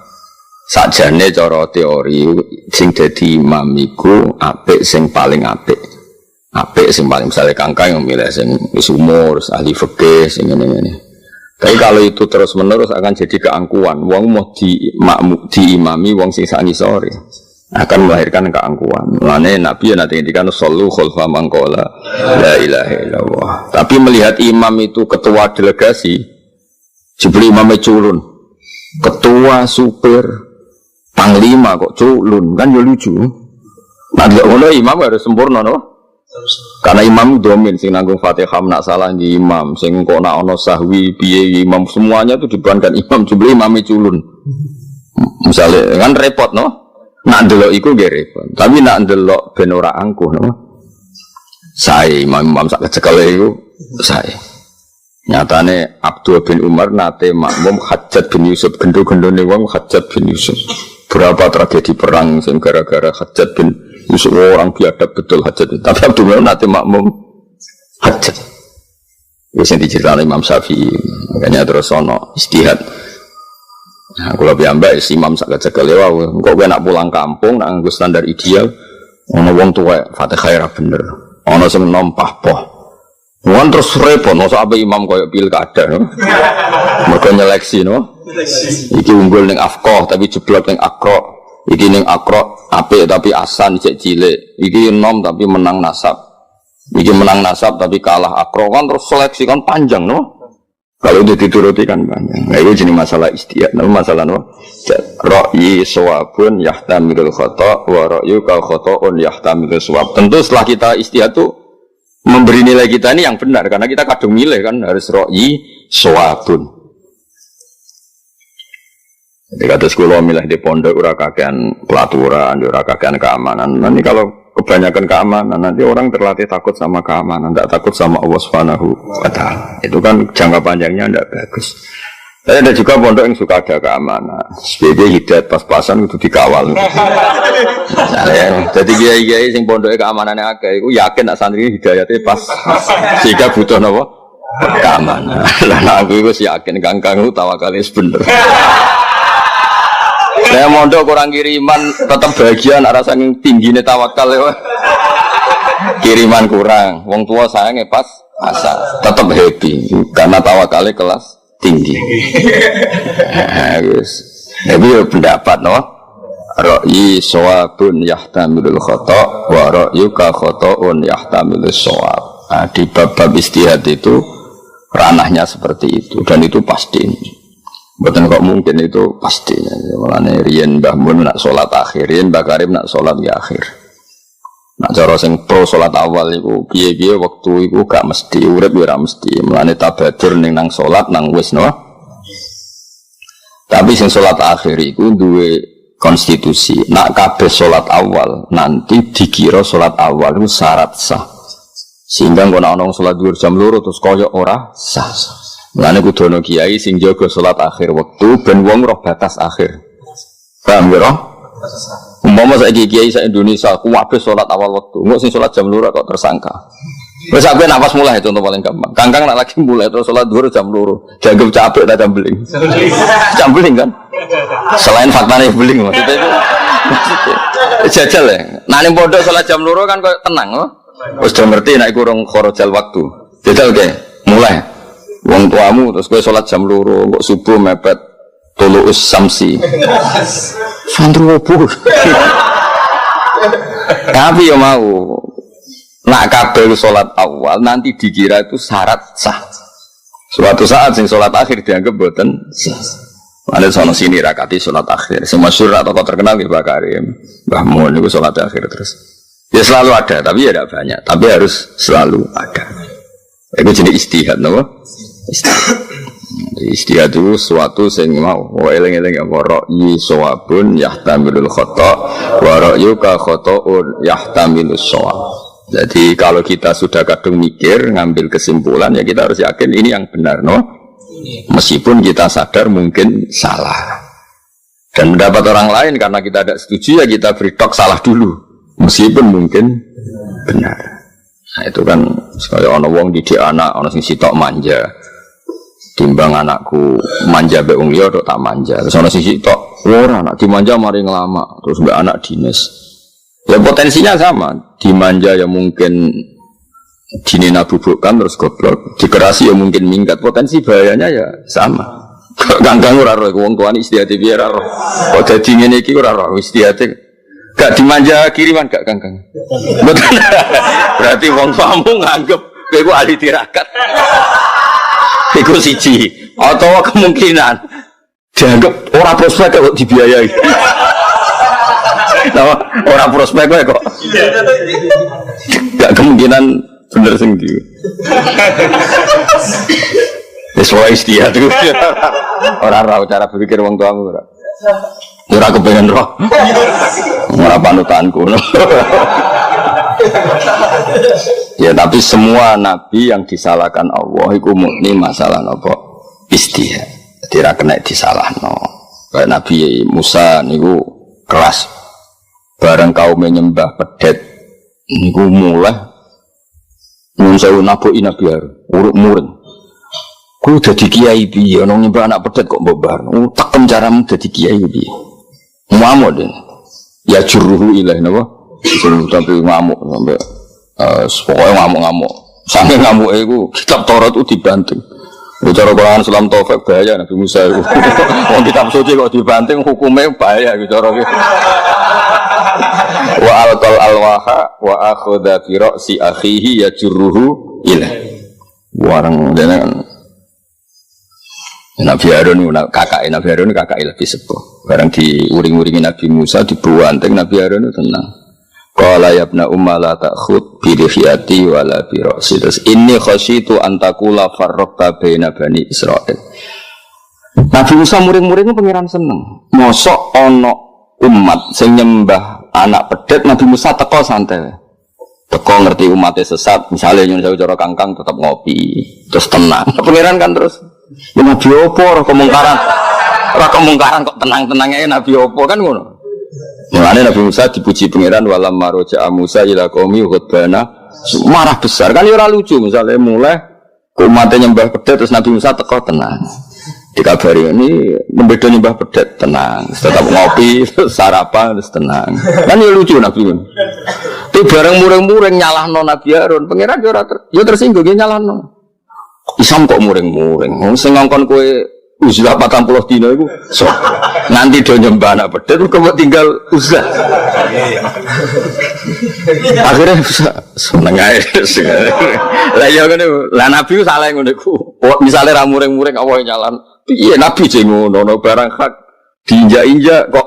Sakjane cara teori sing dadi imam iku apik sing paling apik. Apik sing paling misalnya kangkang yang milih sing wis umur, ahli fikih sing ngene-ngene. Tapi kalau itu terus menerus akan jadi keangkuhan. Wong mau diimami wong sing sak ngisore akan melahirkan keangkuhan. Mulane Nabi ya nanti ngendikan sallu khalfa man qala la ilaha illallah. Tapi melihat imam itu ketua delegasi, jebul imamnya culun. Ketua supir panglima kok culun kan ya lucu. Nah, ngono imam harus sempurna no? Karena imam domin sing nanggung Fatihah nak salah di imam sing kok nak ono sahwi piye imam semuanya itu dibebankan imam jebule imame culun. Misalnya kan repot no. Nak ndelok iku nggih repot. Tapi nak ndelok ben ora angkuh no. Sae imam sak kecekele iku sae. Nyatane Abdul bin Umar nate makmum Hajjaj bin Yusuf gendho-gendhone wong Hajjaj bin Yusuf. Berapa tragedi perang sing gara-gara Hajjaj bin Yusuf orang biadab betul Hajjaj. Tapi Abdul nanti makmum Hajjaj. Wis yang diceritakan Imam Syafi'i. Makanya terus ono istihad. Nah, kalau piyambak imam sak kecekel ya wae. Engko kowe nak pulang kampung nak nganggo standar ideal ana wong tuwa Fatihah ra bener. Ana sing nompah poh. Wong terus repot mosok ape imam koyo pilkada no. Mergo nyeleksi no. Iki unggul ning afqah tapi jeblok ning akra. Iki ning akra apik tapi asan cek cilik. Iki nom tapi menang nasab. Iki menang nasab tapi kalah akra kan terus seleksi kan panjang no. Kalau itu dituruti kan banyak. Nah itu jenis masalah istihad. Nah masalah no. Ra'yi sawabun yahtamilul khata' wa ra'yu kal khata'un yahtamilul sawab. Tentu setelah kita istihad itu memberi nilai kita ini yang benar karena kita kadung milih kan harus ra'yi sawabun. Jadi kata sekolah milih di pondok ora kakean pelaturan, ora kakean keamanan. Nanti kalau kebanyakan keamanan nanti orang terlatih takut sama keamanan, tidak takut sama Allah Subhanahu wa Ta'ala. Itu kan jangka panjangnya tidak bagus. Tapi ada juga pondok yang suka ada keamanan. SPB hidayat pas-pasan itu dikawal. Jadi kiai-kiai sing pondoknya keamanannya agak, aku yakin nak santri hidayatnya pas. Sehingga butuh apa? Keamanan. Lah aku itu yakin kangkang itu tawakalnya bener. Saya mondok kurang kiriman tetap bagian arah saking tinggi nih tawakal ya. Kiriman kurang, wong tua sayangnya pas asa tetap happy karena tawakalnya kelas tinggi. Tapi pendapat no, ra'yi sawabun yahtamilul khata' wa ra'yu ka khata'un yahtamilus sawab. Nah, di bab-bab istihad itu ranahnya seperti itu dan itu pasti. Bukan kok mungkin itu pastinya. Mulane riyen Mbah Mun nak salat akhir, riyen Mbah Karim nak salat di akhir. Nak cara sing pro salat awal iku piye-piye wektu iku gak mesti urip ora mesti. Mulane tabadur ning nang salat nang wis no. Tapi sing salat akhir iku duwe konstitusi. Nak kabeh salat awal nanti dikira salat awal itu syarat sah. Sehingga ngono ana salat dhuwur jam 2 terus koyo ora sah. Mulane kudu ana kiai sing jaga salat akhir wektu ben wong roh batas akhir. Paham ya? Umpama saiki kiai sak Indonesia kuwabe salat awal wektu, engko sing salat jam 2 kok tersangka. Wis sampe napas mulai contoh paling gampang. Kangkang nak lagi mulai terus salat dhuwur jam 2, dianggap capek ta jambeling. Jambeling kan? Selain faktane beling maksudnya itu. Jajal ya. Nah ning pondok salat jam 2 kan kok tenang loh. Wis do ngerti nek iku urung kharajal waktu. Jajal ke? Mulai. Wong tuamu terus kowe salat jam 2 kok subuh mepet tuluus samsi. Santri opo? Tapi ya mau nak kabeh salat awal nanti dikira itu syarat sah. Suatu saat sing salat akhir dianggap boten sah. Ada sono sini rakati salat akhir. Sing masyhur atau terkenal di Mbah Karim, Mbah Mun niku salat akhir terus. Ya selalu ada, tapi ya tidak banyak. Tapi harus selalu ada. Itu jenis istihad, no? Istihad itu suatu sing mau wa eling-eling apa ra'yi sawabun yahtamilul khata' wa ra'yu ka khata'un yahtamilus shawab. Jadi kalau kita sudah kadung mikir ngambil kesimpulan ya kita harus yakin ini yang benar no. Meskipun kita sadar mungkin salah. Dan pendapat orang lain karena kita tidak setuju ya kita beri tok salah dulu. Meskipun mungkin benar. Nah itu kan sekaya ana wong didik anak ana sing sitok manja. Timbang anakku manja mbek wong liya tok tak manja. Terus ana sisi tok ora anak dimanja mari ngelama terus mbek anak dinas. Ya potensinya sama. Dimanja ya mungkin dinina bubukkan terus goblok. Dikerasi ya mungkin minggat. Potensi bahayanya ya sama. Kangkang ora roh wong tuane istihate piye ora roh. Kok dadi ngene iki ora roh istihate gak dimanja kiriman gak kangkang. Betul. Berarti wong tuamu nganggep kowe ku ahli tirakat. Iku siji, atau kemungkinan dianggap orang prospek kok dibiayai. Nah, orang prospek kok gak kemungkinan bener sendiri. Sesuai istihad itu orang raw cara berpikir orang tuamu ora. Ora kepengen roh. Ora panutanku. Ya tapi semua nabi yang disalahkan Allah iku mukni masalah apa? Istihad. Jadi ra kena disalahno. Kayak Nabi Musa niku keras. Bareng kaum menyembah pedet niku mulai nyun sewu nabi Harun uruk muring. Ku dadi kiai piye ono nyembah anak pedet kok mbok bar. Tekem caramu dadi kiai piye. Ngamuk deh. Ya juruhu ilah napa? Sing tapi ngamuk sampai pokoknya ngamuk-ngamuk. Sampai ngamuk iku kitab Taurat itu dibanting. Bicara Quran Islam Taufik bahaya Nabi Musa itu. Wong kitab suci kok dibanting hukumnya bahaya bicara gitu. Wa alqal alwaha wa akhadha fi ra'si akhihi yajruhu ila. Warang dene Nabi Harun kakak lebih sepuh. Barang diuring-uringi Nabi Musa dibuanteng Nabi Harun itu tenang. Qala ya ibna umma la ta'khud bi lihiyati wala bi ra'si. Inni khasyitu an taqula farraqta baina bani Israil. Nabi Musa muring-muringnya pangeran seneng. Mosok ana umat sing nyembah anak pedet Nabi Musa teko santai. Teko ngerti umatnya sesat, misalnya nyun sewu cara kangkang tetap ngopi, terus tenang. Pangeran kan terus ya Nabi opo ora kemungkaran kok tenang-tenangnya Nabi opo kan ngono. Mulane Nabi Musa dipuji pangeran walam maroja Musa ila qaumi ghadbana marah besar kan ya ora lucu misalnya mulai umatnya nyembah pedet terus Nabi Musa teko tenang. Dikabari ini membedo nyembah pedet tenang, tetap ngopi, sarapan terus tenang. Kan ya lucu Nabi. Tapi bareng muring-muring nyalahno Nabi Harun, pangeran yo tersinggung ya nyalahno. Isam kok muring-muring. Wong sing ngongkon kowe uzlah 40 dina iku nanti do nyembah anak pedet kok tinggal uzlah. Akhirnya seneng ae. Lah ya ngene, lah Nabi salah ngono iku. Misale ra muring-muring apa nyalan. Piye Nabi sing ngono barang hak diinjak-injak kok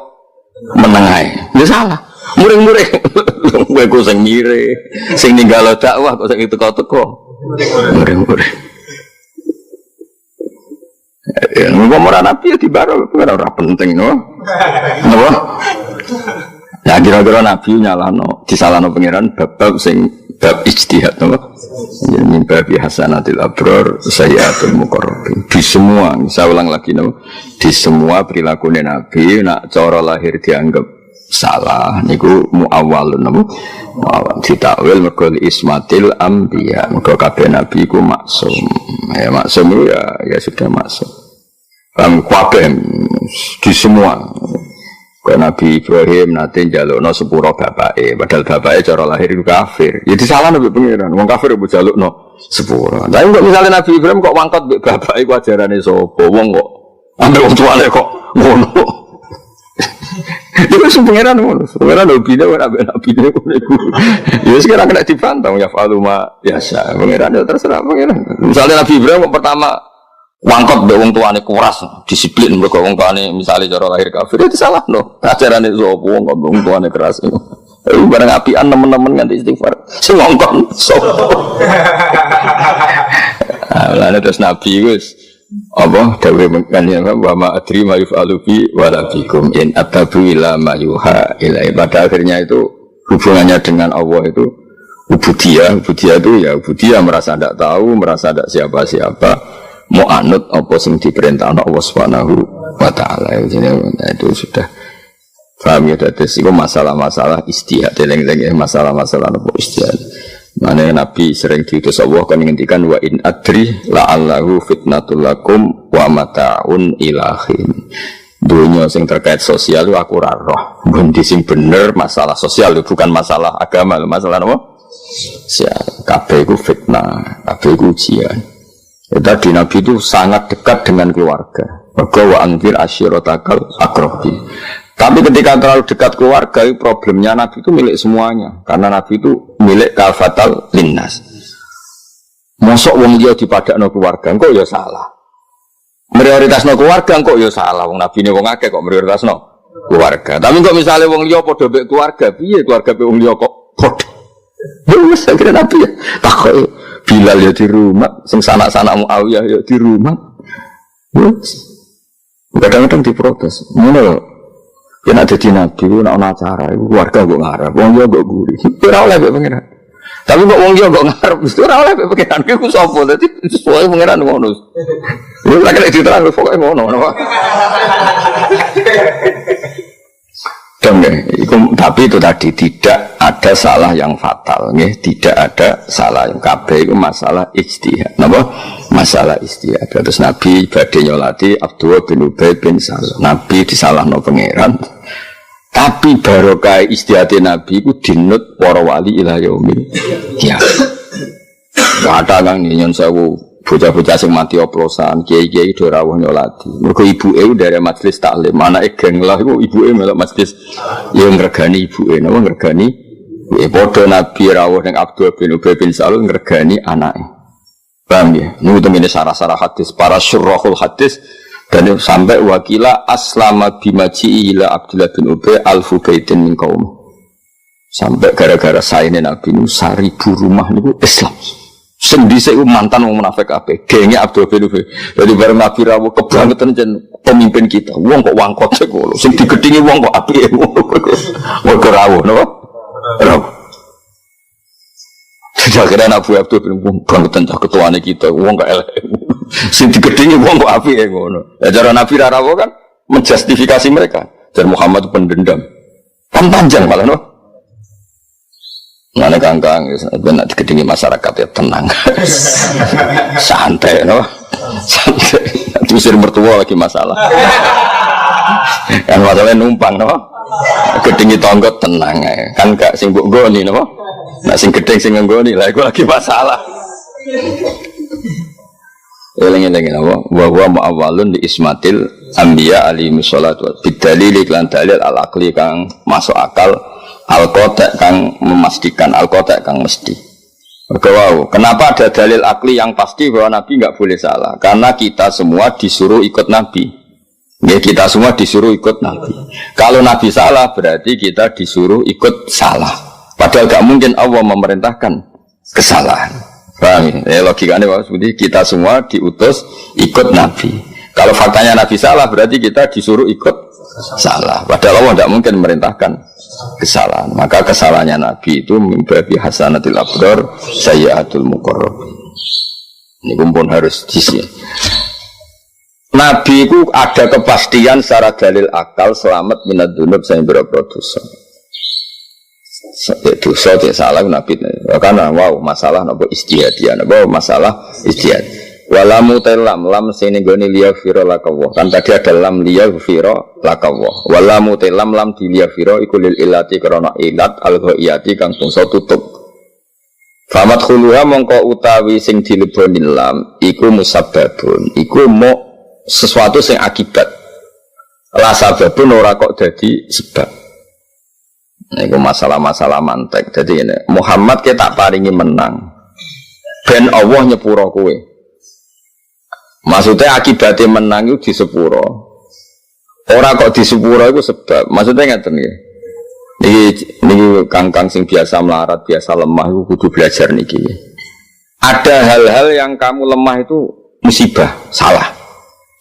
meneng ae. Ya salah. Muring-muring. Kowe ku sing mire, sing ninggalo dakwah kok sing teko-teko. Muring-muring. Ya, ngomong Nabi ya dibaro, ora penting no. Napa? Ya kira-kira Nabi nyalano, disalahno pangeran bab sing bab ijtihad no. Ya mimba bi hasanatil abrar sayyatul muqarrabin. Di semua, saya ulang lagi no. Di semua perilaku Nabi nak cara lahir dianggap salah niku muawwalun no. Ditakwil mergo ismatil anbiya. Mergo kabeh nabi ku maksum. Ya maksum ya sudah maksum. Kabeh di semua. Kau Nabi Ibrahim nanti jalukno sepuro bapake, padahal bapake cara lahir itu kafir. Ya disalahno mbek pangeran. Wong kafir mbok jalukno sepuro. Tapi kok misalnya Nabi Ibrahim kok mangkat mbek bapake ku ajarane sapa? Wong kok ambek wong tuane kok ngono. Itu sing pangeran ngono. Pangeran hobine ora ambek nabine ngono iku. Ya sekarang kena dibantah ya faluma biasa. Pangeran ya terserah pangeran. Misalnya Nabi Ibrahim kok pertama wangkot mbek wong tuane kuras, disiplin mergo wong tuane misale cara lahir kafir itu salah no. Ajarane sapa wong tuane keras. Bareng apian temen-temen nganti istighfar. Sing ngongkon sapa. Lah terus Nabi wis apa dawuh mengkane wa ma adri ma yufalu bi wala bikum in atabu ila ma yuha ila. Pada akhirnya itu hubungannya dengan Allah itu ubudiyah itu ya ubudiyah merasa tidak tahu, merasa tidak siapa-siapa. Mau anut apa sing diperintahkan Allah Subhanahu wa taala itu sudah paham ya. Terus itu masalah-masalah istihad eleng-eleng masalah-masalah apa istihad. Mana Nabi sering diutus Allah kan ngendikan wa in adri la'allahu fitnatul lakum wa mata'un ilahin. Dunia sing terkait sosial itu aku ora roh. Bundi sing bener masalah sosial itu bukan masalah agama, masalah apa? Sosial. Kabeh iku fitnah, kabeh iku ujian. Ya, tadi Nabi itu sangat dekat dengan keluarga. Wa anzir ashiratakal aqrabin. Tapi ketika terlalu dekat keluarga, problemnya Nabi itu milik semuanya. Karena Nabi itu milik kafatal linnas. Mosok wong liya dipadakno keluarga, kok ya salah. Prioritasno keluarga kok ya salah. Wong Nabi ini wong akeh kok prioritasno keluarga. Tapi kok misalnya wong liya padha mbek keluarga, piye keluarga mbek wong liya kok padha? Ya wis akhirnya Nabi ya takok Bilal ya di rumah, sing sanak-sanak Muawiyah ya di rumah. Kadang-kadang diprotes. Ngono lho. Ya nek dadi nabi ku nek ana acara iku keluarga kok ngarep, wong liya kok guri. Ora oleh mbek pangeran. Tapi kok wong liya kok ngarep, ora oleh mbek pangeran. Iku sapa? Dadi sesuai pangeran ngono. Lha lek diterang pokoke ngono. Dong ya, tapi itu tadi tidak ada salah yang fatal, ya. Tidak ada salah yang kabeh itu masalah ijtihad. Napa? Masalah ijtihad. Terus Nabi badhe nyolati Abdullah bin Ubay bin Salul. Nabi disalahno pangeran. Tapi barokah ijtihad Nabi itu dinut para wali ila yaumil kiamat. Kata kang nyon sewu bocah-bocah sing mati oplosan, kiai-kiai do rawuh nyolati. Mergo ibuke dari majelis taklim, anake geng lah iku ibuke melok majelis ya ngregani ibuke, napa ngregani padha Nabi rawuh ning Abdul bin Ubay bin Salul ngregani anake. Paham ya? Niku temene sarah-sarah hadis para syurahul hadis dan sampai wakila aslama bimaji ila Abdullah bin Ubay alfu baitin min qaum. Sampai gara-gara saene Nabi nu 1000 rumah niku Islam. Sendi saya mantan wong munafik kabeh, genge Abdul bin Ubay. Jadi bareng Nabi rawuh kebangetan jen pemimpin kita. Wong kok wangkot sik ngono. Sing digedhingi wong kok apike ngono. Wong rawuh napa? Rawuh. Akhirnya Nabi Abdul bin Ubay bangetan cah ketuane kita. Wong kok elek. Sing digedhingi wong kok apike ngono. Ya cara Nabi rawuh kan menjustifikasi mereka. Dan Muhammad itu pendendam. Kan panjang malah no. Mana kangkang, benar digedingi masyarakat ya tenang, santai, no, santai. Diusir mertua lagi masalah, kan masalahnya numpang, no, gedingi tonggot tenang, kan gak sing mbok goni, no, nak sing gedeng sing nggoni, lah, lagi masalah. Eling-eling, no, bahwa muawalun di ismatil ambiya alaihi sholatu bidalil iklan dalil al akli kang masuk akal. Al-Qotek kang memastikan, Al-Qotek kang mesti. Wow, kenapa ada dalil akli yang pasti bahwa Nabi nggak boleh salah? Karena kita semua disuruh ikut Nabi. Ya, kita semua disuruh ikut Nabi. Kalau Nabi salah berarti kita disuruh ikut salah. Padahal nggak mungkin Allah memerintahkan kesalahan. Paham ya? Logikanya seperti kita semua diutus ikut Nabi. Kalau faktanya Nabi salah berarti kita disuruh ikut salah. Padahal Allah tidak mungkin memerintahkan kesalahan. Maka kesalahannya Nabi itu mimbabi hasanatil abrar sayyiatul muqarrabin. Ini pun harus diisi. Nabi itu ada kepastian secara dalil akal selamat minad dzunub sayang berapa dosa. Dosa tidak salah Nabi. Karena wow masalah nopo istihadiyah, nopo masalah istihad. Walamu telam lam sini goni liyafiro lakawah. Kan tadi ada lam liyafiro lakawah. Walamu telam lam di liyafiro ikulil ilati karena ilat al-ghaiyati kang tungso tutup. Famat khuluha mongko utawi sing dileboni lam iku musabbabun. Iku mo sesuatu sing akibat. La sababun ora kok dadi sebab. Iku masalah-masalah mantek. Jadi ini Muhammad kita paringi menang. Ben Allah nyepuro kowe. Maksudnya akibatnya menang itu di sepuro. Orang kok di sepuro itu sebab. Maksudnya ngeten ya. Ini kangkang sing biasa melarat, biasa lemah itu kudu belajar niki. Ada hal-hal yang kamu lemah itu musibah, salah.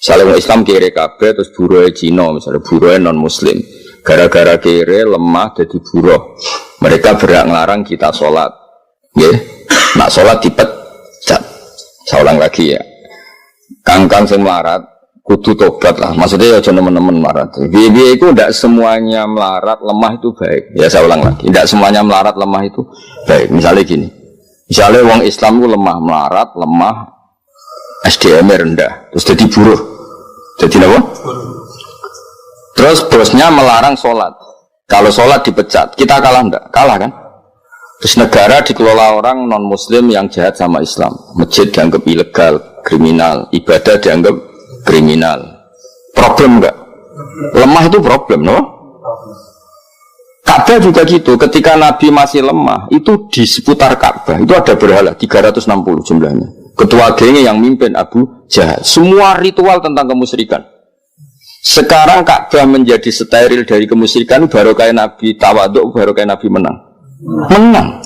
Misalnya orang Islam kere kabeh terus buruhe Cina, misalnya buruhe non Muslim. Gara-gara kere lemah jadi buruh. Mereka berhak ngelarang kita sholat. Ya, nak sholat dipecat. Saya ulang lagi ya. Kangkang sing melarat kudu tobat lah. Maksudnya ya jangan teman-teman melarat. Biaya itu tidak semuanya melarat lemah itu baik. Ya saya ulang lagi. Tidak semuanya melarat lemah itu baik. Misalnya gini. Misalnya orang Islam itu lemah melarat, lemah SDM rendah. Terus jadi buruh. Jadi apa? Terus bosnya melarang sholat. Kalau sholat dipecat, kita kalah enggak? Kalah kan? Terus negara dikelola orang non-muslim yang jahat sama Islam. Masjid dianggap ilegal, kriminal. Ibadah dianggap kriminal. Problem enggak? Lemah itu problem, no? Ka'bah juga gitu. Ketika Nabi masih lemah, itu di seputar Ka'bah. Itu ada berhala, 360 jumlahnya. Ketua gengnya yang mimpin Abu Jahal. Semua ritual tentang kemusyrikan. Sekarang Ka'bah menjadi steril dari kemusyrikan. Baru kayak Nabi tawaduk, baru kayak Nabi menang. Menang.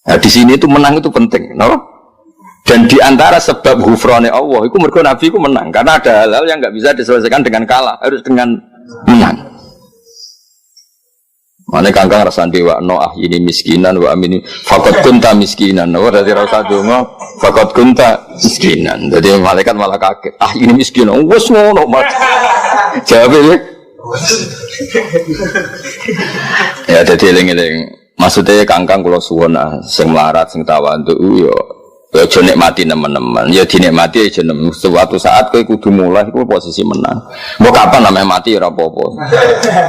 Nah di sini itu menang itu penting, no? Dan diantara sebab ghufrane Allah, itu mergo Nabi itu menang, karena ada hal-hal yang nggak bisa diselesaikan dengan kalah, harus dengan menang. Mana kangkang rasan dewa, no ini miskinan, wa amini fakot kunta miskinan, no dari rasa dungo fakot kunta miskinan. Jadi malaikat malah kaget, ini miskinan, wes ngono mat. Jawabnya, Ya dadi eling-eling. Maksudnya kangkang kula suwun sing melarat sing tawadhu yo aja nikmati nemen-nemen. Ya dinikmati aja nemen. Suatu saat kowe kudu mulai iku posisi menang. Mbok kapan namanya mati ora apa-apa.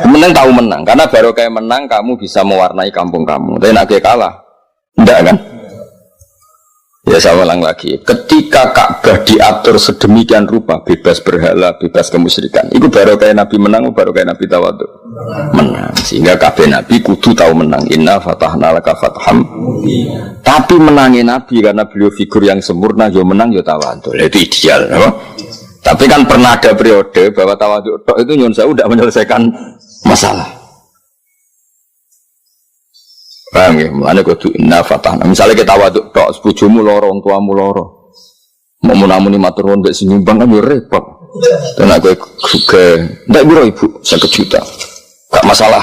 Menang tahu menang karena baru kayak menang kamu bisa mewarnai kampung kamu. Tapi nek kalah ndak kan? Ya saya ulang lagi, ketika Ka'bah diatur sedemikian rupa, bebas berhala, bebas kemusyrikan, itu baru kayak Nabi menang, baru kayak Nabi tawadhu menang. Sehingga kabeh Nabi kudu tahu menang. Inna fatahna laka fatham. Tapi menangin Nabi karena beliau figur yang sempurna, yo menang yo tawadhu. Itu ideal, no? Tapi kan pernah ada periode bahwa tawadhu itu nyun saya udah menyelesaikan masalah. Paham ya? Mulanya kudu inna fatahna. Misalnya kita tawadhu tok bojomu loro, wong tuamu loro. Mau munamuni matur nuwun mbek nyumbang kan yo repot. Dan aku juga ndak biro ibu 1 juta. Gak masalah.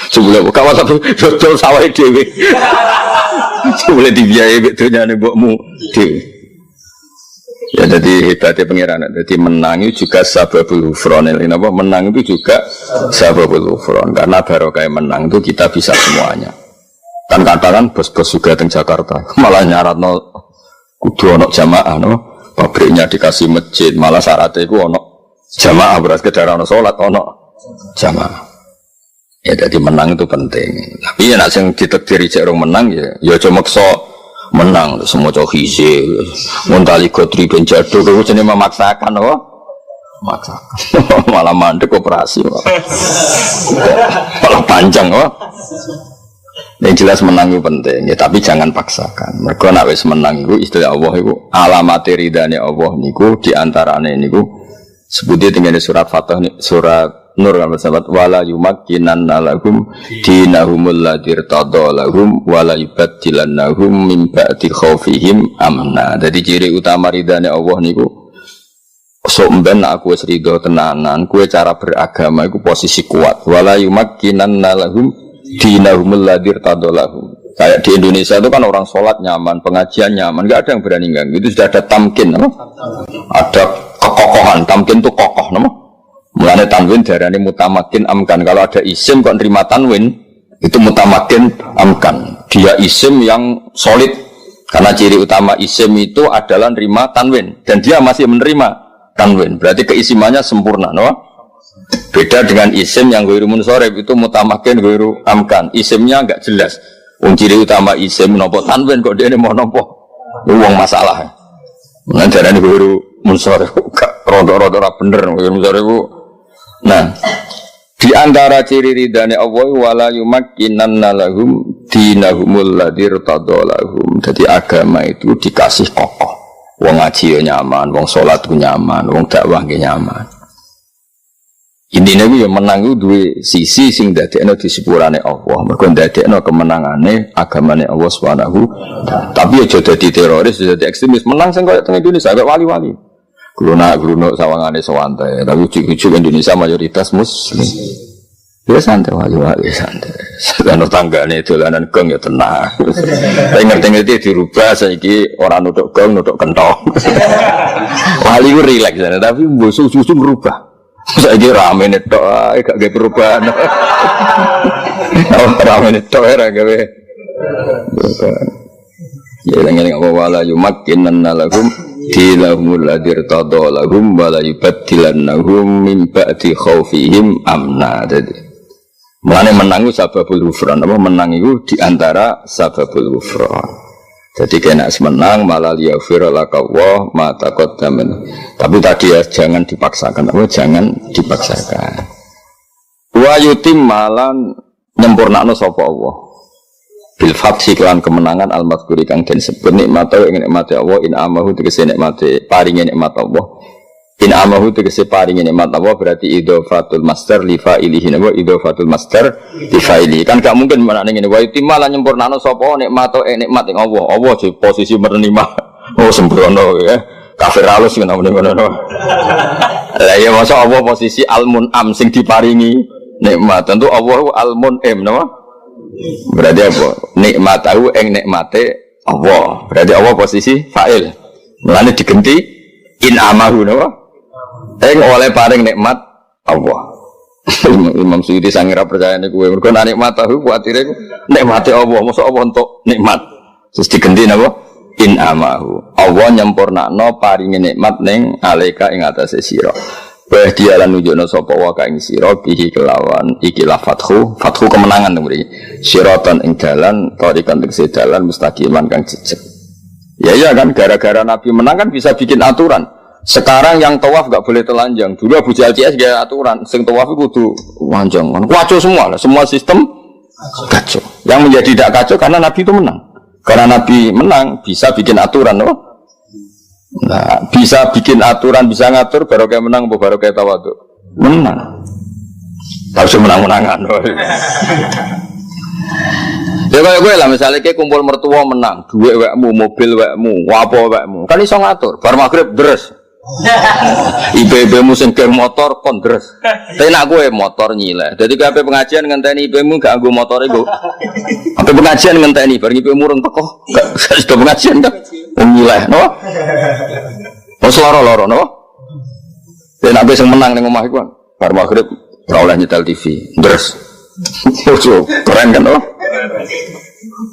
Sebelum gak masalah dodol sawah dhewe. Sebelum dibiayai mbek donyane mbokmu dhewe. Ya jadi hebatnya pengiran. Jadi menang itu juga sababul ghufran. Menang itu juga sababul ghufran. Karena baru kayak menang itu kita bisa semuanya. Kan kadang bos-bos juga di Jakarta malah nyarat no kudu ono jamaah no. Pabriknya dikasih masjid malah syaratnya itu ono jamaah berarti kedara ono sholat ono jamaah. Ya jadi menang itu penting. Tapi ya nak sing ditakdiri cek orang menang ya cuma maksa menang semua cowok hise montali gotri benjado itu jenis memaksakan oh maksakan malah mandek operasi malah panjang oh yang jelas menang itu penting ya tapi jangan paksakan mereka nak wis menang itu istilah Allah itu alamat ridhani Allah niku diantaranya niku sebutnya tinggal di surat Fatah surat Nur kan bersahabat wala yumakkinanna lahum dinahumul ladzi irtada lahum wala yubaddilannahum min ba'di khaufihim amna. Jadi ciri utama ridane Allah niku sok mben aku wis ridho tenanan, kowe cara beragama iku posisi kuat. Wala yumakkinanna lahum dinahumul ladzi irtada lahum. Kayak di Indonesia itu kan orang sholat nyaman, pengajian nyaman, nggak ada yang berani ganggu. Itu sudah ada tamkin, no? Ada kekokohan. Tamkin itu kokoh, no? Mulanya tanwin darahnya mutamakin amkan. Kalau ada isim kok nerima tanwin itu mutamakin amkan. Dia isim yang solid karena ciri utama isim itu adalah nerima tanwin dan dia masih menerima tanwin. Berarti keisimannya sempurna, no? Beda dengan isim yang ghairu munsorib itu mutamakin ghairu amkan. Isimnya enggak jelas. Ciri utama isim nopo tanwin kok dia ini mau nopo. Uang masalah. Mulanya darahnya ghairu munsorib. Rodo-rodo bener ghairu munsorib. Nah, di antara ciri ridhane Allah wala yumakkinanna lahum dinahumul ladzi irtada lahum. Jadi agama itu dikasih kokoh. Wong ngaji nyaman, wong salat nyaman, wong dakwah nyaman. Intine ku ya menang ku duwe sisi sing dadekno disepurane Allah. Mergo dadekno kemenangane agamane Allah Subhanahu. Tapi aja dadi teroris, dadi ekstremis. Menang sing koyo teng Indonesia kaya wali-wali. Gruno sawangane sewantai, tapi ujuk-ujuk Indonesia mayoritas muslim. Ya santai wali santai. Sedano tanggane dolanan gong ya tenang. Tapi ngerti-ngerti dirubah saiki ora nutuk gong, nutuk kentong. Wali ku rileks tapi susu ngerubah. Saiki rame netok ae gak gawe perubahan. Rame netok ora gawe. Ya ngene apa wala yumakkinanna lahum dinahumul ladzi irtada lahum wala yubaddilannahum min ba'di khaufihim amna. Jadi mulane menang itu sababul ghufran. Apa menang itu diantara sababul ghufran. Jadi kena menang malah yaghfir laka wa ma taqaddama. Tapi tadi ya jangan dipaksakan. Apa jangan dipaksakan. Wa yutim malan nyempurnakno sapa Allah. Bil fathi kelan kemenangan al-mazkuri kang den sebut nikmat wa ing nikmate Allah in amahu tegese nikmate paringe nikmat Allah in amahu tegese paringe nikmat Allah berarti idhofatul master li fa'ilihi wa idhofatul master li fa'ili kan gak mungkin menane ngene wa timalan nyempurnano sapa nikmat ing nikmat ing Allah Allah di posisi menerima oh sembrono ya kafir halus ngono-ngono lah ya masa Allah posisi al-mun'am sing diparingi nikmat tentu Allah al-mun'im napa berarti apa? Nikmat tahu eng nikmate Allah. Berarti Allah posisi fa'il. Mulane digenti in amahu napa? Eng oleh paring nikmat Allah. Imam Suyuti sangira percaya nih gue. Mereka nikmat tahu kuatirnya gue nikmati Allah. Masa Allah untuk nikmat. Terus diganti apa? In amahu. Allah nyempurnakno paringi nikmat neng alaika ing atase sira. Wa dia lan nunjukna sapa wa ka ing sira bihi kelawan ikilah fathu kemenangan mriki. Siratan ing dalan tarikan tegese dalan mustaqiman kang jejeg. Ya kan gara-gara Nabi menang kan bisa bikin aturan. Sekarang yang tawaf enggak boleh telanjang. Dulu Abu Jahal CS gaya aturan, sing tawaf itu kudu telanjang. Kacau semua lah, semua sistem kacau. Yang menjadi tidak kacau karena Nabi itu menang. Karena Nabi menang bisa bikin aturan, loh. Nah, bisa bikin aturan, bisa ngatur baru kayak menang, baru kayak tawadhu. Menang. Harus menang-menangan. Ya kayak gue lah misalnya kayak kumpul mertua menang, duit wekmu, mobil wekmu, apa wekmu. Kan iso ngatur, bar maghrib deres. IBB-mu sing motor kon deres. Tapi nak gue motor nyileh. Jadi ke pengajian ngenteni IBB-mu gak nggo motor iku. Apa pengajian ngenteni bar IBB-mu reng teko. Gak sudah pengajian kan. Nyileh, no? Wes loro-loro, no? Tapi nak gue sing menang ning omah iku bar maghrib ora oleh nyetel TV. Deres. Keren kan, no?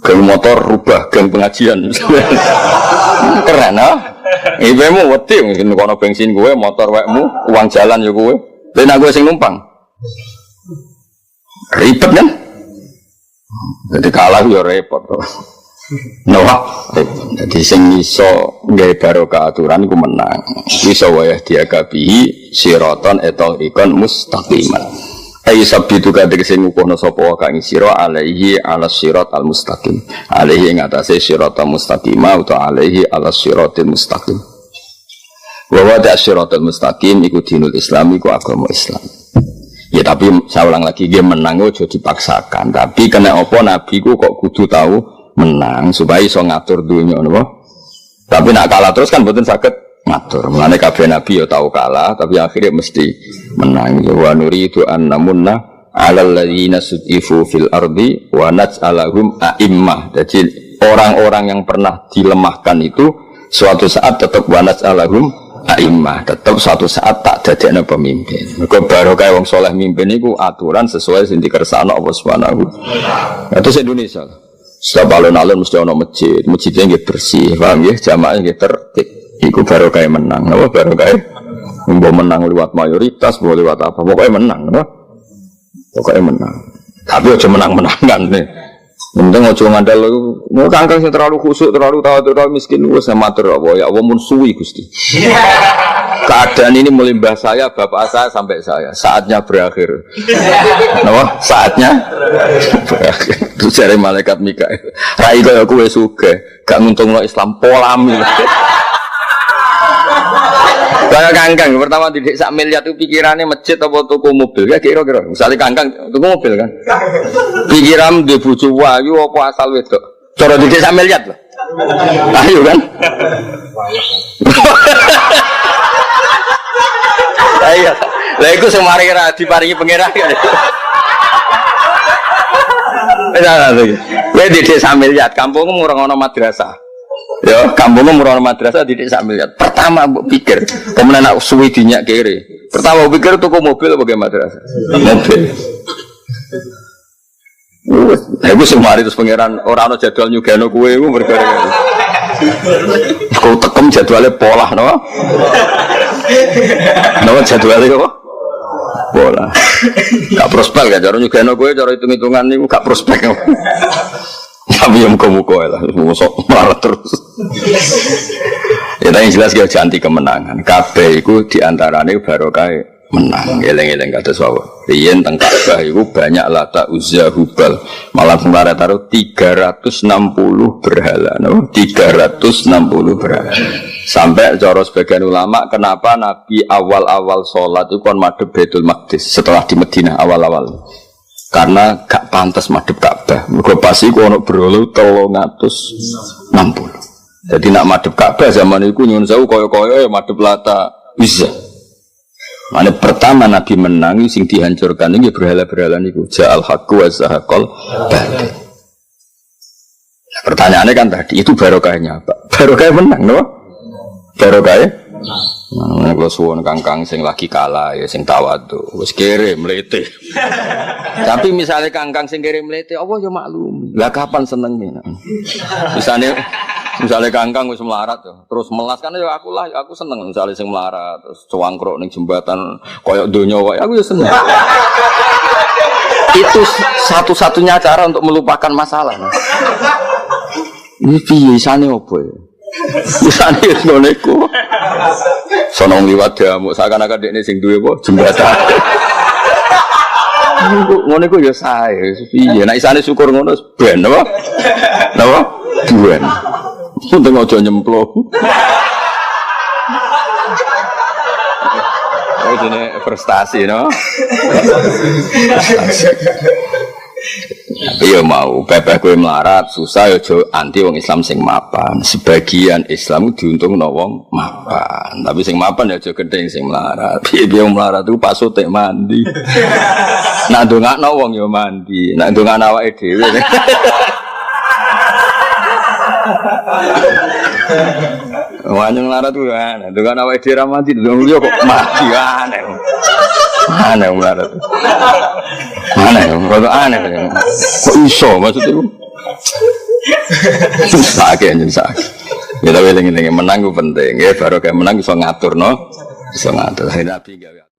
Geng motor rubah geng pengajian. Keren, no? IBmu wedi mungkin kono bensin gue, motor wekmu, uang jalan ya gue. Tapi nak gue sing numpang. Ribet kan? Jadi kalah ya repot. Nah, jadi sing iso nggawe barokah aturan iku menang. Iso wae dia kabihi siraton etahikon mustaqiman. Ai sabitu kadhe sing ngukuhna sapa wae kang sira alaihi alas sirat al mustaqim. Alaihi ing atase siratal mustaqim utawa alaihi alas siratil mustaqim. Wa wada siratal mustaqim iku dinul Islam iku agama Islam. Ya tapi saya ulang lagi dia menang aja dipaksakan. Tapi kena apa nabi ku kok kudu tahu menang supaya iso ngatur dunya napa. Tapi nak kalah terus kan mboten saged ngatur. Mulane kabeh nabi ya tahu kalah tapi akhirnya mesti menang. Wa nuridu an namunna 'alal ladzina sudifu fil ardi wa naj'alahum a'immah. Jadi orang-orang yang pernah dilemahkan itu suatu saat tetap wa naj'alahum a'immah, tetap suatu saat tak dadekno pemimpin. Mergo barokah wong saleh mimpin iku aturan sesuai sing dikersakno Allah Subhanahu. Terus Indonesia. Setiap alun-alun mesti ana masjid, masjidnya nggih bersih, paham nggih, jamaah nggih tertib. Iku barokah menang, napa barokah? Mbok menang lewat mayoritas, mbok lewat apa, pokoknya menang, napa? Pokoknya menang. Tapi aja menang-menangan nih. Penting aja ngandel mau kangkang sing terlalu khusuk, terlalu tawadhu, terlalu miskin wis matur apa ya Allah mun suwi Gusti. Keadaan ini melimpah saya, bapak saya sampai saya. Saatnya berakhir. Napa? Saatnya berakhir. Terus dari malaikat Mikail. Rai kaya kowe sugih, gak nguntungno Islam polami. Kayak kangkang pertama didik sak miliar itu pikirannya masjid apa tuku mobil ya kira-kira misalnya kangkang tuku mobil kan pikiran di bojo wayu apa asal wedok cara didik sak miliar loh ayo kan ayo lah iku sing mari diparingi pangeran kan kowe didik sak miliar kampungmu ora ono madrasah. Ya, kampungnya murah madrasah didik sak miliar. Pertama mbok pikir, kemudian nak suwi dinyak kiri. Pertama mbok pikir tuku mobil apa madrasah? Mobil. Iku sing mari terus pangeran ora ana jadwal nyugeno kowe iku perkara. Kau tekem jadwalnya pola no? Napa jadwalnya apa? Pola. Gak prospek ya cara nyugeno kowe cara hitung-hitungan niku gak prospek. Tapi yang muka-muka lah, sok marah terus. Ya tapi jelas dia janti kemenangan. Kabeh itu diantaranya barokah menang. Eleng-eleng kata sahabat. Riyen teng Ka'bah itu banyak Lata, Uzza, Hubal. Malah kemarin taruh 360 berhala, no? 360 berhala. Sampai cara sebagian ulama, kenapa Nabi awal-awal sholat itu kan madhep Baitul Maqdis setelah di Madinah awal-awal. Karena gak pantas madhep Ka'bah. Mergo pasti ku ono berhala 360. Jadi nak madhep Ka'bah zaman iku nyuwun sewu kaya-kaya ya madhep Lata Uzza. Mane pertama Nabi menang sing dihancurkan iki berhala-berhala niku ja'al haqqu wa zahaqal batil. Pertanyaannya kan tadi itu barokahnya apa? Barokah menang, no? Barokahnya Nah, kalau suwon kangkang sing lagi kalah ya sing tawadhu, wis kere mlete. Tapi misalnya kangkang sing kere mlete, apa ya maklum. Lah kapan senenge? Misalnya kangkang wis melarat ya, terus melas kan ya aku lah, aku seneng misalnya sing melarat, terus cewangkruk ning jembatan koyok donya wae aku ya seneng. Itu satu-satunya cara untuk melupakan masalah. Ini piye isane opo ya? Isane wis ngono iku. Sono liwat diamuk seakan-akan dekne sing duwe apa jembatan. Ngono iku ya sae. Piye nek isane syukur ngono ben apa? Napa? Ben. Untung aja nyemplung. Oh, ini prestasi, no? Prestasi. Tapi ya mau, bebek gue melarat, susah ya jo anti wong Islam sing mapan. Sebagian Islam diuntung no wong mapan. Tapi sing mapan ya jo gede sing melarat. Biar melarat itu pas sotek mandi. Nak ndongakno wong ya mandi. Nak ndongakno awake dhewe. Wanyang melarat tuh aneh. Ndongakno awake dhewe ra mandi, ndongakno kok mati aneh. Aneh melarat. Aneh, rada aneh. Kok iso maksudnya? Sakit anjing sakit. Ya tapi eling-eling menang ku penting ya, baru kayak menang iso ngatur no. Iso ngatur. Nabi gawe